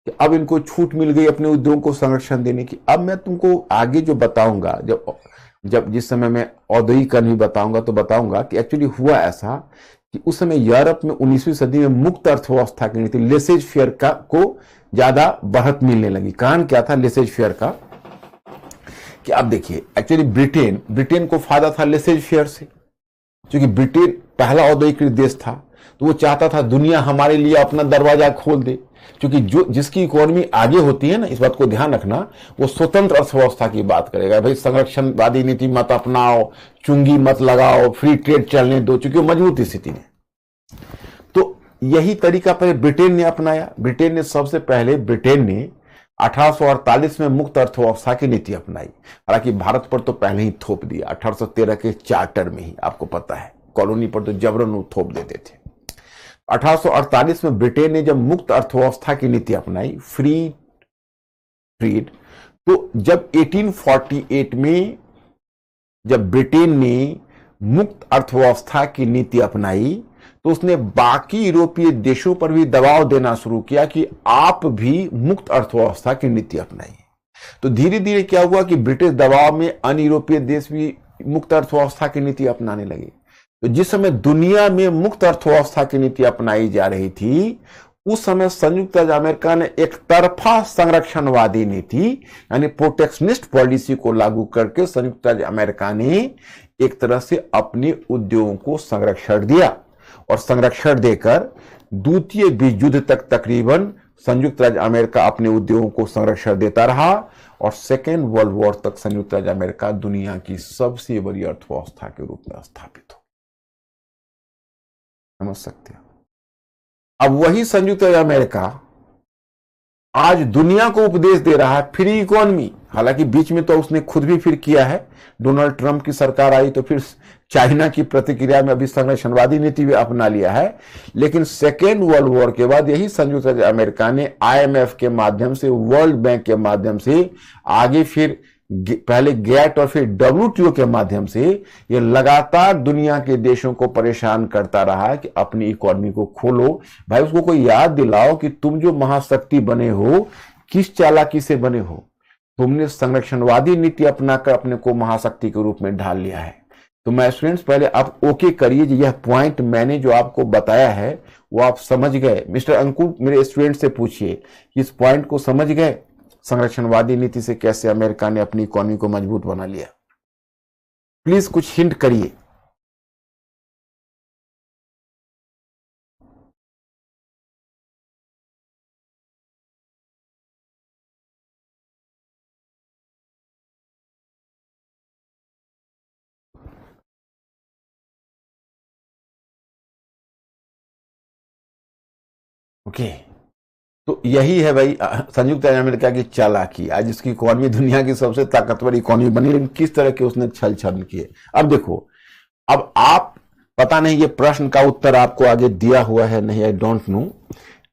कि अब इनको छूट मिल गई अपने उद्योगों को संरक्षण देने की। अब मैं तुमको आगे जो बताऊंगा, जब जिस समय मैं औद्योगिकरण भी बताऊंगा तो बताऊंगा कि एक्चुअली हुआ ऐसा कि उस समय यूरोप में 19वीं सदी में मुक्त अर्थव्यवस्था की नीति लेसेज फेयर को ज्यादा बढ़त मिलने लगी। कारण क्या था लेसेज फेयर का कि अब देखिए एक्चुअली ब्रिटेन को फायदा था लेसेज फेयर से, क्योंकि ब्रिटेन पहला औद्योगिक देश था तो वो चाहता था दुनिया हमारे लिए अपना दरवाजा खोल दे। क्योंकि जिसकी इकोनॉमी आगे होती है ना, इस बात को ध्यान रखना, वो स्वतंत्र अर्थव्यवस्था की बात करेगा। भाई संरक्षणवादी नीति मत अपनाओ, चुंगी मत लगाओ, फ्री ट्रेड चलने दो, क्योंकि वो मजबूत स्थिति में। तो यही तरीका पहले ब्रिटेन ने अपनाया। सबसे पहले 1848 में मुक्त अर्थव्यवस्था की नीति अपनाई। हालांकि भारत पर तो पहले ही थोप दिया 1813 के चार्टर में ही, आपको पता है कॉलोनी पर तो जबरन थोप देते थे। 1848 में ब्रिटेन ने जब मुक्त अर्थव्यवस्था की नीति अपनाई, फ्री ट्रेड, तो जब 1848 में जब ब्रिटेन ने मुक्त अर्थव्यवस्था की नीति अपनाई तो उसने बाकी यूरोपीय देशों पर भी दबाव देना शुरू किया कि आप भी मुक्त अर्थव्यवस्था की नीति अपनाइए। तो धीरे धीरे क्या हुआ कि ब्रिटिश दबाव में अन्य यूरोपीय देश भी मुक्त अर्थव्यवस्था की नीति अपनाने लगे। तो जिस समय दुनिया में मुक्त अर्थव्यवस्था की नीति अपनाई जा रही थी, उस समय संयुक्त राज्य अमेरिका ने एक तरफा संरक्षणवादी नीति यानी प्रोटेक्शनिस्ट पॉलिसी को लागू करके संयुक्त राज्य अमेरिका ने एक तरह से अपने उद्योगों को संरक्षण दिया। और संरक्षण देकर द्वितीय विश्व युद्ध तक तकरीबन संयुक्त राज्य अमेरिका अपने उद्योगों को संरक्षण देता रहा और सेकेंड वर्ल्ड वॉर तक संयुक्त राज्य अमेरिका दुनिया की सबसे बड़ी अर्थव्यवस्था के रूप में स्थापित हो। समझ सकते हो? अब वही संयुक्त राज्य अमेरिका आज दुनिया को उपदेश दे रहा है फ्री इकोनॉमी। हालांकि बीच में तो उसने खुद भी फिर किया है, डोनाल्ड ट्रंप की सरकार आई तो फिर चाइना की प्रतिक्रिया में अभी संरक्षणवादी नीति भी अपना लिया है। लेकिन सेकेंड वर्ल्ड वॉर के बाद यही संयुक्त राज्य अमेरिका ने IMF के माध्यम से, वर्ल्ड बैंक के माध्यम से आगे फिर पहले गैट और फिर WTO के माध्यम से ये लगातार दुनिया के देशों को परेशान करता रहा है कि अपनी इकोनॉमी को खोलो। भाई उसको कोई याद दिलाओ कि तुम जो महाशक्ति बने हो किस चालाकी से बने हो। तुमने संरक्षणवादी नीति अपनाकर अपने को महाशक्ति के रूप में ढाल लिया है। तो मैं स्टूडेंट्स पहले आप ओके करिए, यह पॉइंट मैंने जो आपको बताया है वो आप समझ गए। मिस्टर अंकुर मेरे स्टूडेंट से पूछिए कि इस पॉइंट को समझ गए, संरक्षणवादी नीति से कैसे अमेरिका ने अपनी इकोनॉमी को मजबूत बना लिया। प्लीज कुछ हिंट करिए। ओके तो यही है भाई संयुक्त राज्य अमेरिका की चालाकी। आज इसकी इकोनॉमी दुनिया की सबसे ताकतवर इकोनॉमी बनी, लेकिन किस तरह के उसने छल छल किए। अब देखो, अब आप पता नहीं ये प्रश्न का उत्तर आपको आगे दिया हुआ है नहीं, आई डोंट नो।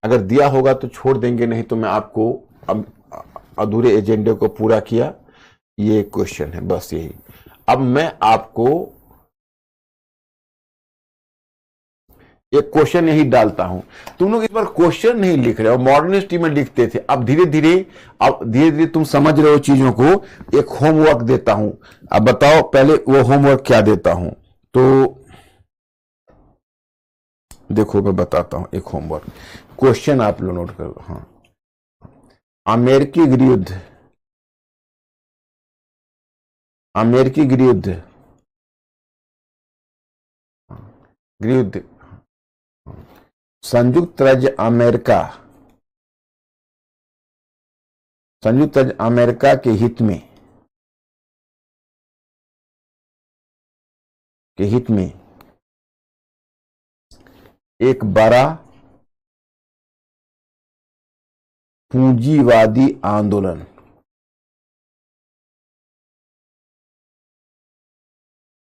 अगर दिया होगा तो छोड़ देंगे, नहीं तो मैं आपको अब अधूरे एजेंडे को पूरा किया। ये क्वेश्चन है बस यही। अब मैं आपको एक क्वेश्चन यही डालता हूं। तुम लोग इस बार क्वेश्चन नहीं लिख रहे हो, मॉडर्न हिस्ट्री में लिखते थे। अब धीरे धीरे तुम समझ रहे हो चीजों को। एक होमवर्क देता हूं, अब बताओ पहले वो होमवर्क क्या देता हूं। तो देखो मैं बताता हूं एक होमवर्क, क्वेश्चन आप लोग नोट करो। हाँ, अमेरिकी गृहयुद्ध, अमेरिकी गृहयुद्ध, गृहयुद्ध संयुक्त राज्य अमेरिका, संयुक्त राज्य अमेरिका के हित में, एक बड़ा पूंजीवादी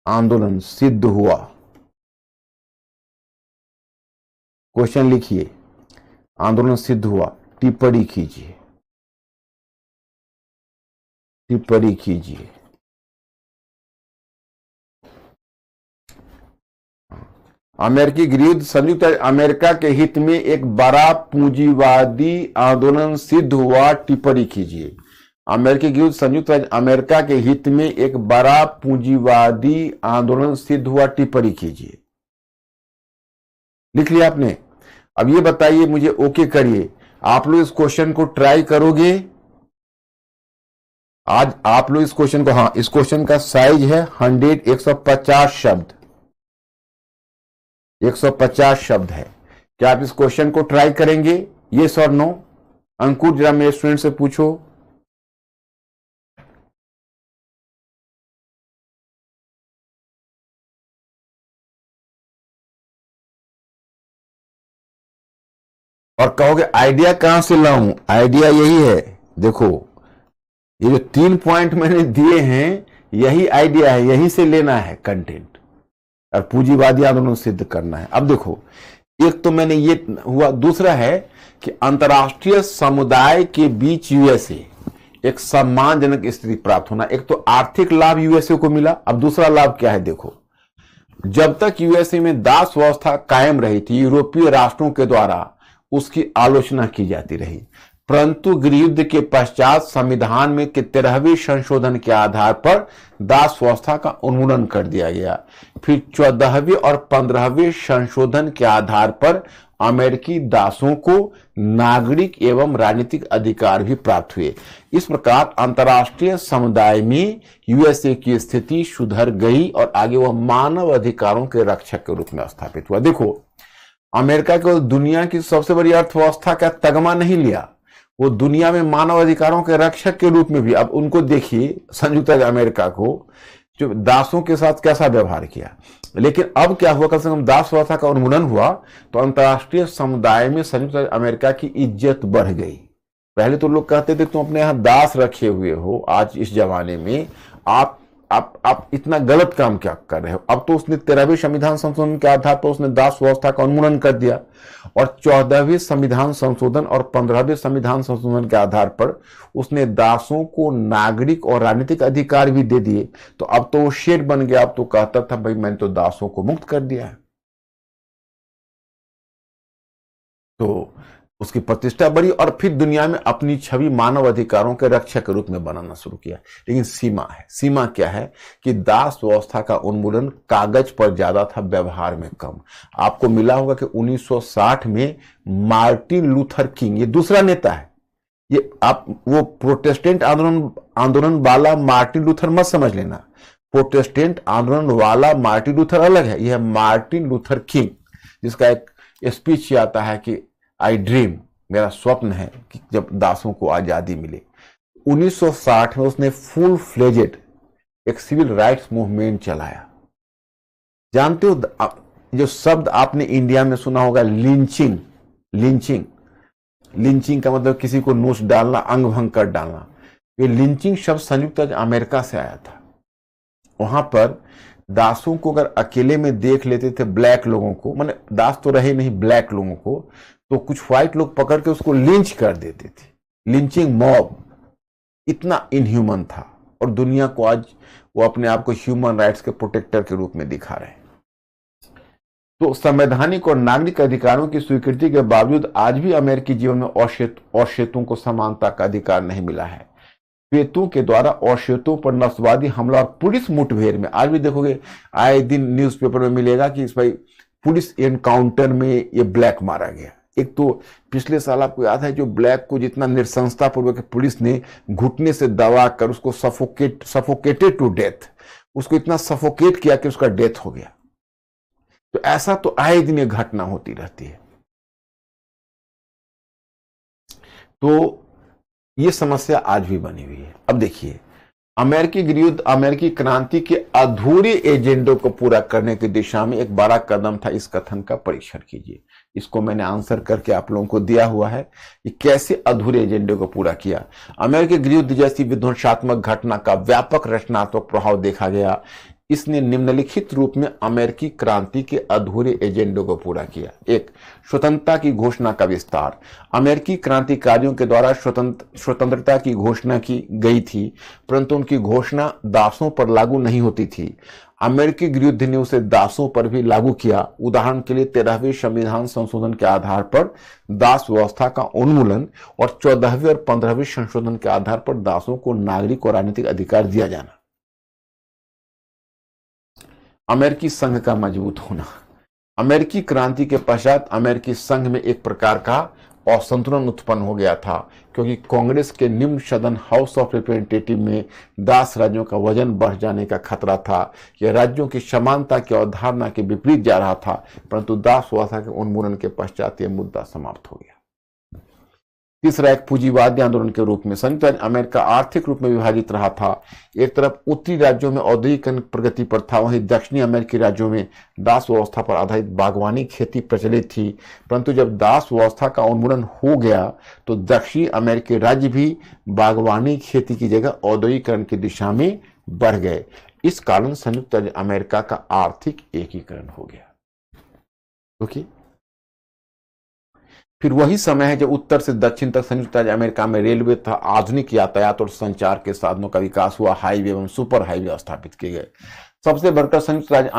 आंदोलन सिद्ध हुआ। क्वेश्चन लिखिए, आंदोलन सिद्ध हुआ, टिप्पणी कीजिए, टिप्पणी कीजिए। अमेरिकी गृहयुद्ध संयुक्त अमेरिका के हित में एक बड़ा पूंजीवादी आंदोलन सिद्ध हुआ, टिप्पणी कीजिए। अमेरिकी गृहयुद्ध संयुक्त अमेरिका के हित में एक बड़ा पूंजीवादी आंदोलन सिद्ध हुआ, टिप्पणी कीजिए। लिख लिया आपने? अब ये बताइए मुझे, ओके करिए। आप लोग इस क्वेश्चन को ट्राई करोगे आज? आप लोग इस क्वेश्चन को, हाँ इस क्वेश्चन का साइज है 150 शब्द, 150 शब्द है। क्या आप इस क्वेश्चन को ट्राई करेंगे? यस और नो? अंकुर जरा मेरे स्टूडेंट से पूछो। और कहोगे आइडिया कहां से लाऊं? आइडिया यही है, देखो ये जो 3 पॉइंट मैंने दिए हैं यही आइडिया है, यही से लेना है कंटेंट और पूंजीवादी आंदोलन सिद्ध करना है। अब देखो, एक तो मैंने ये हुआ, दूसरा है कि अंतर्राष्ट्रीय समुदाय के बीच यूएसए एक सम्मानजनक स्थिति प्राप्त होना। एक तो आर्थिक लाभ यूएसए को मिला, अब दूसरा लाभ क्या है देखो। जब तक यूएसए में दास व्यवस्था कायम रही थी, यूरोपीय राष्ट्रों के द्वारा उसकी आलोचना की जाती रही, परंतु गृहयुद्ध के पश्चात संविधान में के 13वें संशोधन के आधार पर दास व्यवस्था का उन्मूलन कर दिया गया। फिर 14वें और 15वें संशोधन के आधार पर अमेरिकी दासों को नागरिक एवं राजनीतिक अधिकार भी प्राप्त हुए। इस प्रकार अंतर्राष्ट्रीय समुदाय में यूएसए की स्थिति सुधर गई और आगे वह मानव अधिकारों के रक्षक के रूप में स्थापित हुआ। देखो, अमेरिका को दुनिया की सबसे बड़ी अर्थव्यवस्था का तगमा नहीं लिया, वो दुनिया में मानव अधिकारों के रक्षक के रूप में भी। अब उनको देखिए, संयुक्त राज्य अमेरिका को जो दासों के साथ कैसा व्यवहार किया। लेकिन अब क्या हुआ, कम से कम दास व्यवस्था का उन्मूलन हुआ तो अंतर्राष्ट्रीय समुदाय में संयुक्त राज्य अमेरिका की इज्जत बढ़ गई। पहले तो लोग कहते थे तुम अपने यहां दास रखे हुए हो, आज इस जमाने में आप आप इतना गलत काम क्या कर रहे हो। अब तो उसने 13वें संविधान संशोधन के आधार पर उसने दास व्यवस्था का उन्मूलन कर दिया, और 14वें संविधान संशोधन और 15वें संविधान संशोधन के आधार पर उसने दासों को नागरिक और राजनीतिक अधिकार भी दे दिए। तो अब तो वो शेर बन गया। अब तो कहता था भाई मैंने तो दासों को मुक्त कर दिया है। तो उसकी प्रतिष्ठा बढ़ी और फिर दुनिया में अपनी छवि मानव अधिकारों के रक्षक के रूप में बनाना शुरू किया। लेकिन सीमा है। सीमा क्या है कि दास व्यवस्था का उन्मूलन कागज पर ज्यादा था, व्यवहार में कम। आपको मिला होगा कि 1960 में मार्टिन लूथर किंग, ये दूसरा नेता है। ये आप वो प्रोटेस्टेंट आंदोलन वाला मार्टिन लूथर मत समझ लेना। प्रोटेस्टेंट आंदोलन वाला मार्टिन लूथर अलग है। यह मार्टिन लूथर किंग, जिसका एक स्पीच आता है कि आई ड्रीम, मेरा स्वप्न है कि जब दासों को आजादी मिले। 1960 में उसने फुल फ्लेजेड एक सिविल राइट्स मूवमेंट चलाया। जानते हो जो शब्द आपने इंडिया में सुना होगा, लिंचिंग। लिंचिंग लिंचिंग का मतलब किसी को नोच डालना, अंग भंग कर डालना। ये लिंचिंग शब्द संयुक्त राज्य अमेरिका से आया था। वहां पर दासों को अगर अकेले में देख लेते थे, ब्लैक लोगों को, माने दास तो रहे नहीं, ब्लैक लोगों को, तो कुछ व्हाइट लोग पकड़ के उसको लिंच कर देते थे। लिंचिंग मॉब इतना इनह्यूमन था, और दुनिया को आज वो अपने आप को ह्यूमन राइट्स के प्रोटेक्टर के रूप में दिखा रहे हैं। तो संवैधानिक और नागरिक अधिकारों की स्वीकृति के बावजूद आज भी अमेरिकी जीवन में अश्वेतों को समानता का अधिकार नहीं मिला है। श्वेतों के द्वारा अश्वेतों पर नस्लवादी हमला और पुलिस मुठभेड़ में, आज भी देखोगे आए दिन न्यूज़पेपर में मिलेगा कि इस भाई पुलिस एनकाउंटर में ये ब्लैक मारा गया। एक तो पिछले साल आपको याद है, जो ब्लैक को जितना नृशंसता पूर्वक पुलिस ने घुटने से दबा कर उसको सफोकेटेड टू डेथ, उसको इतना सफोकेट किया कि उसका डेथ हो गया। तो ऐसा तो आए दिन ये घटना होती रहती है। तो ये समस्या आज भी बनी हुई है। अब देखिए, अमेरिकी गृहयुद्ध अमेरिकी क्रांति के अधूरे एजेंडों को पूरा करने की दिशा में एक बड़ा कदम था। इस कथन का परीक्षण कीजिए। इसको मैंने आंसर करके आप लोगों को दिया हुआ है कि कैसे अधूरे एजेंडे को पूरा किया। अमेरिकी गृहयुद्ध जैसी विध्वंसात्मक घटना का व्यापक रचनात्मक प्रभाव देखा गया। इसने निम्नलिखित रूप में अमेरिकी क्रांति के अधूरे एजेंडों को पूरा किया। एक, स्वतंत्रता की घोषणा का विस्तार। अमेरिकी क्रांतिकारियों के द्वारा स्वतंत्रता की घोषणा की गई थी, परंतु उनकी घोषणा दासों पर लागू नहीं होती थी। अमेरिकी गृहयुद्ध ने उसे दासों पर भी लागू किया। उदाहरण के लिए 13वें संविधान संशोधन के आधार पर दास व्यवस्था का उन्मूलन और 14वें और 15वें संशोधन के आधार पर दासों को नागरिक और राजनीतिक अधिकार दिया जाना। अमेरिकी संघ का मजबूत होना। अमेरिकी क्रांति के पश्चात अमेरिकी संघ में एक प्रकार का असंतुलन उत्पन्न हो गया था, क्योंकि कांग्रेस के निम्न सदन हाउस ऑफ रिप्रेजेंटेटिव में दास राज्यों का वजन बढ़ जाने का खतरा था। यह राज्यों की समानता की अवधारणा के विपरीत जा रहा था, परंतु दास व्यवस्था के उन्मूलन के पश्चात यह मुद्दा समाप्त हो गया। तीसरा, एक पूंजीवादी आंदोलन के रूप में संयुक्त राज्य अमेरिका आर्थिक रूप में विभाजित रहा था। एक तरफ उत्तरी राज्यों में औद्योगिकरण प्रगति पर था, वहीं दक्षिणी अमेरिकी राज्यों में दास व्यवस्था पर आधारित बागवानी खेती प्रचलित थी। परंतु जब दास व्यवस्था का उन्मूलन हो गया तो दक्षिणी अमेरिकी राज्य भी बागवानी खेती की जगह औद्योगिकरण की दिशा में बढ़ गए। इस कारण संयुक्त राज्य अमेरिका का आर्थिक एकीकरण हो गया। ओके, फिर वही समय है जब उत्तर से दक्षिण तक संयुक्त राज्य अमेरिका में रेलवे तथा आधुनिक यातायात और संचार के साधनों का विकास हुआ। हाईवे एवं सुपर हाईवे स्थापित किए गए। सबसे बढ़कर संयुक्त राज्य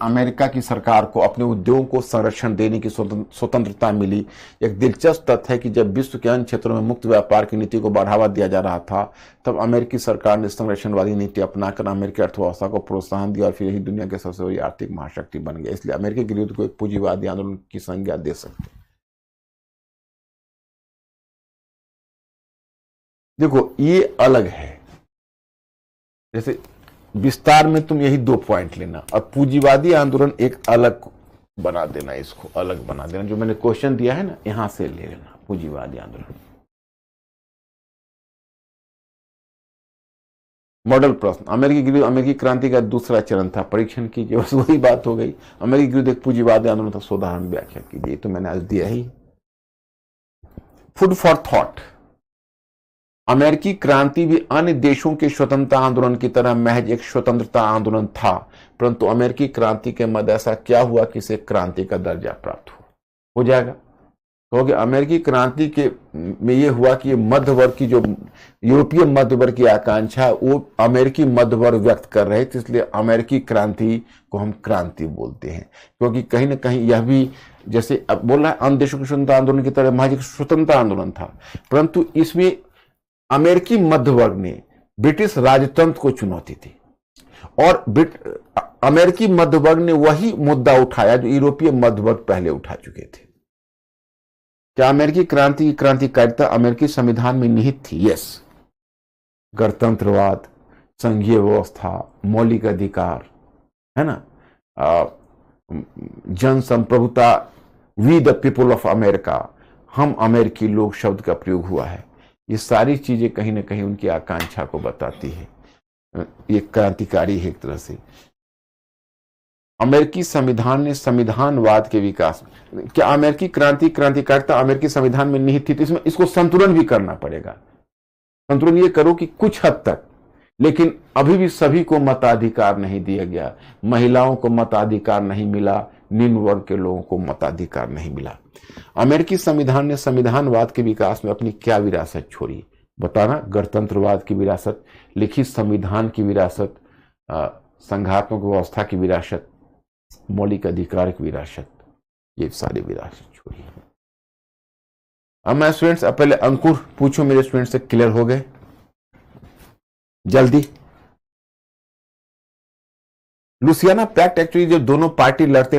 अमेरिका की सरकार को अपने उद्योगों को संरक्षण देने की स्वतंत्रता मिली। एक दिलचस्प तथ्य है कि जब विश्व के अन्य क्षेत्रों में मुक्त व्यापार की नीति को बढ़ावा दिया जा रहा था, तब अमेरिकी सरकार ने संरक्षणवादी नीति अपनाकर अमेरिकी अर्थव्यवस्था को प्रोत्साहन दिया और फिर यही दुनिया के सबसे बड़ी आर्थिक महाशक्ति बन गया। इसलिए अमेरिकी गृहयुद्ध को एक पूंजीवादी आंदोलन की संज्ञा दे सकते हैं। देखो, ये अलग है। जैसे विस्तार में तुम यही 2 पॉइंट लेना, और पूंजीवादी आंदोलन एक अलग बना देना, इसको अलग बना देना। जो मैंने क्वेश्चन दिया है ना, यहां से ले लेना पूंजीवादी आंदोलन। मॉडल प्रश्न, अमेरिकी क्रांति का दूसरा चरण था। परीक्षण कीजिए। बस वही बात हो गई। अमेरिकी गृहयुद्ध एक पूंजीवादी आंदोलन था। साधारण व्याख्या कीजिए। तो मैंने आज दिया ही। Food for thought. अमेरिकी क्रांति भी अन्य देशों के स्वतंत्रता आंदोलन की तरह महज एक स्वतंत्रता आंदोलन था, परंतु अमेरिकी क्रांति के मध्य ऐसा क्या हुआ कि इसे क्रांति का दर्जा प्राप्त हो जाएगा। तो कि अमेरिकी क्रांति के में ये हुआ कि मध्य वर्ग की जो यूरोपीय मध्य वर्ग की आकांक्षा वो अमेरिकी मध्य वर्ग व्यक्त कर रहे थे, इसलिए अमेरिकी क्रांति को हम क्रांति बोलते हैं। क्योंकि कहीं ना कहीं यह भी जैसे अब बोल रहा है अन्य देशों के स्वतंत्रता आंदोलन की तरह महज एक स्वतंत्रता आंदोलन था, परंतु इसमें अमेरिकी मध्य वर्ग ने ब्रिटिश राजतंत्र को चुनौती दी और अमेरिकी मध्य वर्ग ने वही मुद्दा उठाया जो यूरोपीय मध्य वर्ग पहले उठा चुके थे। क्या अमेरिकी क्रांति की क्रांतिकारिता अमेरिकी संविधान में निहित थी? यस। गणतंत्रवाद, संघीय व्यवस्था, मौलिक अधिकार, है ना, जन संप्रभुता, we the people of America, हम अमेरिकी लोग शब्द का प्रयोग हुआ है। ये सारी चीजें कहीं ना कहीं उनकी आकांक्षा को बताती है। ये क्रांतिकारी है एक तरह से। अमेरिकी संविधान ने संविधानवाद के विकास में, क्या अमेरिकी क्रांतिकारिता अमेरिकी संविधान में निहित थी? तो इसमें इसको संतुलन भी करना पड़ेगा। संतुलन ये करो कि कुछ हद तक, लेकिन अभी भी सभी को मताधिकार नहीं दिया गया। महिलाओं को मताधिकार नहीं मिला, निम्न वर्ग के लोगों को मताधिकार नहीं मिला। अमेरिकी संविधान ने संविधानवाद के विकास में अपनी क्या विरासत छोड़ी? बताना। गणतंत्रवाद की विरासत, लिखित संविधान की विरासत, संघात्मक व्यवस्था की विरासत, मौलिक अधिकार की विरासत, ये सारी विरासत छोड़ी। अब मैं स्टूडेंट्स, अब पहले अंकुर पूछो मेरे स्टूडेंट से, क्लियर हो गए जल्दी? लुसियाना पैक्ट एक्चुअली जो दोनों पार्टी लड़ते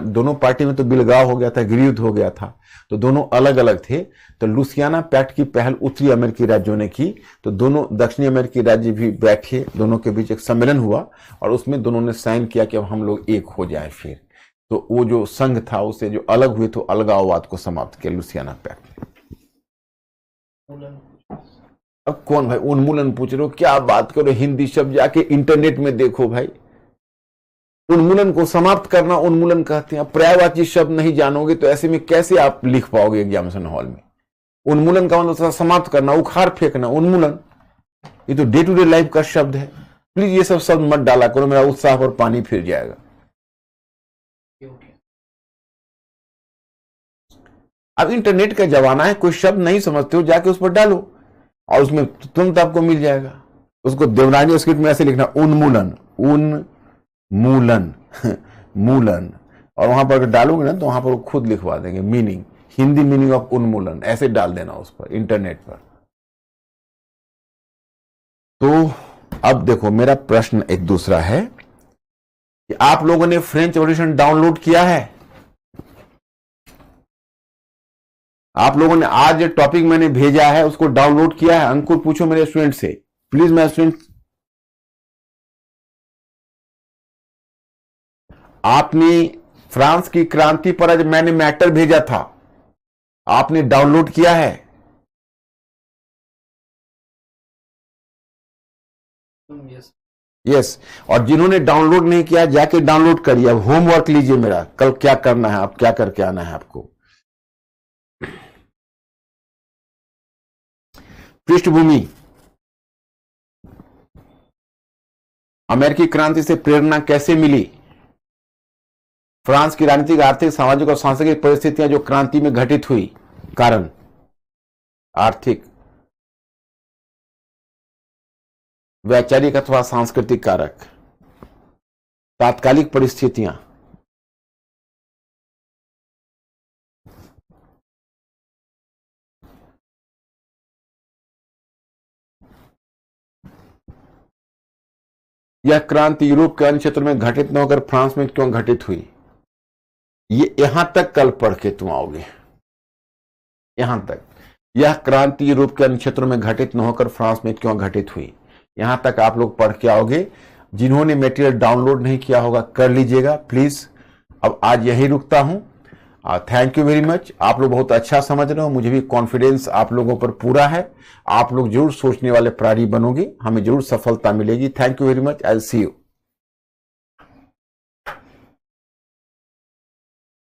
दोनों पार्टी में तो बिलगाव हो गया था, गृहयुद्ध हो गया था, तो दोनों अलग अलग थे। तो लुसियाना पैक्ट की पहल उत्तरी अमेरिकी राज्यों ने की, तो दोनों दक्षिणी अमेरिकी राज्य भी बैठे, दोनों के बीच एक सम्मेलन हुआ और उसमें दोनों ने साइन किया कि अब हम लोग एक हो जाए। फिर तो वो जो संघ था उससे जो अलग हुए तो अलगाववाद को समाप्त किया लुसियाना पैक्ट ने। अब कौन भाई उन्मूलन पूछ रहे हो? क्या बात करो, हिंदी शब्द जाके इंटरनेट में देखो भाई। उन्मूलन को समाप्त करना उन्मूलन कहते हैं। पर्यायवाची शब्द नहीं जानोगे तो ऐसे में कैसे आप लिख पाओगे एग्जामिनेशन हॉल में? उन्मूलन का मतलब समाप्त करना, उखाड़ फेंकना, उन्मूलन। ये तो डे टू डे लाइफ का शब्द है। प्लीज ये सब शब्द मत डाला करो, मेरा उत्साह पर पानी फिर जाएगा। अब इंटरनेट का जमाना है, कोई शब्द नहीं समझते हो जाके उस पर डालो और उसमें तुरंत आपको मिल जाएगा। उसको देवनागरी स्क्रिप्ट में ऐसे लिखना, उन्मूलन, मूलन मूलन, और वहां पर डालोगे ना तो वहां पर वो खुद लिखवा देंगे मीनिंग, हिंदी मीनिंग ऑफ उन्मूलन, ऐसे डाल देना उस पर इंटरनेट पर। तो अब देखो, मेरा प्रश्न एक दूसरा है कि आप लोगों ने फ्रेंच रेवोल्यूशन डाउनलोड किया है? आप लोगों ने आज जो टॉपिक मैंने भेजा है उसको डाउनलोड किया है? अंकुर पूछो मेरे स्टूडेंट से प्लीज। मैं स्टूडेंट, आपने फ्रांस की क्रांति पर आज मैंने मैटर भेजा था, आपने डाउनलोड किया है? यस। और जिन्होंने डाउनलोड नहीं किया जाके डाउनलोड करिए। अब होमवर्क लीजिए मेरा, कल क्या करना है, आप क्या करके आना है आपको। पृष्ठभूमि, अमेरिकी क्रांति से प्रेरणा कैसे मिली? फ्रांस की राजनीतिक, आर्थिक, सामाजिक और सांस्कृतिक परिस्थितियां जो क्रांति में घटित हुई, कारण आर्थिक, वैचारिक अथवा सांस्कृतिक कारक, तात्कालिक परिस्थितियां, यह क्रांति यूरोप के अन्य क्षेत्रों में घटित न होकर फ्रांस में क्यों घटित हुई? ये यहां तक कल पढ़ के तुम आओगे, यहां तक। यह क्रांति यूरोप के अन्य क्षेत्रों में घटित न होकर फ्रांस में क्यों घटित हुई, यहां तक आप लोग पढ़ के आओगे। जिन्होंने मटेरियल डाउनलोड नहीं किया होगा कर लीजिएगा प्लीज। अब आज यही रुकता हूं। Thank you very much. आप लोग बहुत अच्छा समझ रहे हो, मुझे भी कॉन्फिडेंस आप लोगों पर पूरा है। आप लोग जरूर सोचने वाले प्राणी बनोगे, हमें जरूर सफलता मिलेगी। Thank you very much. I will see you.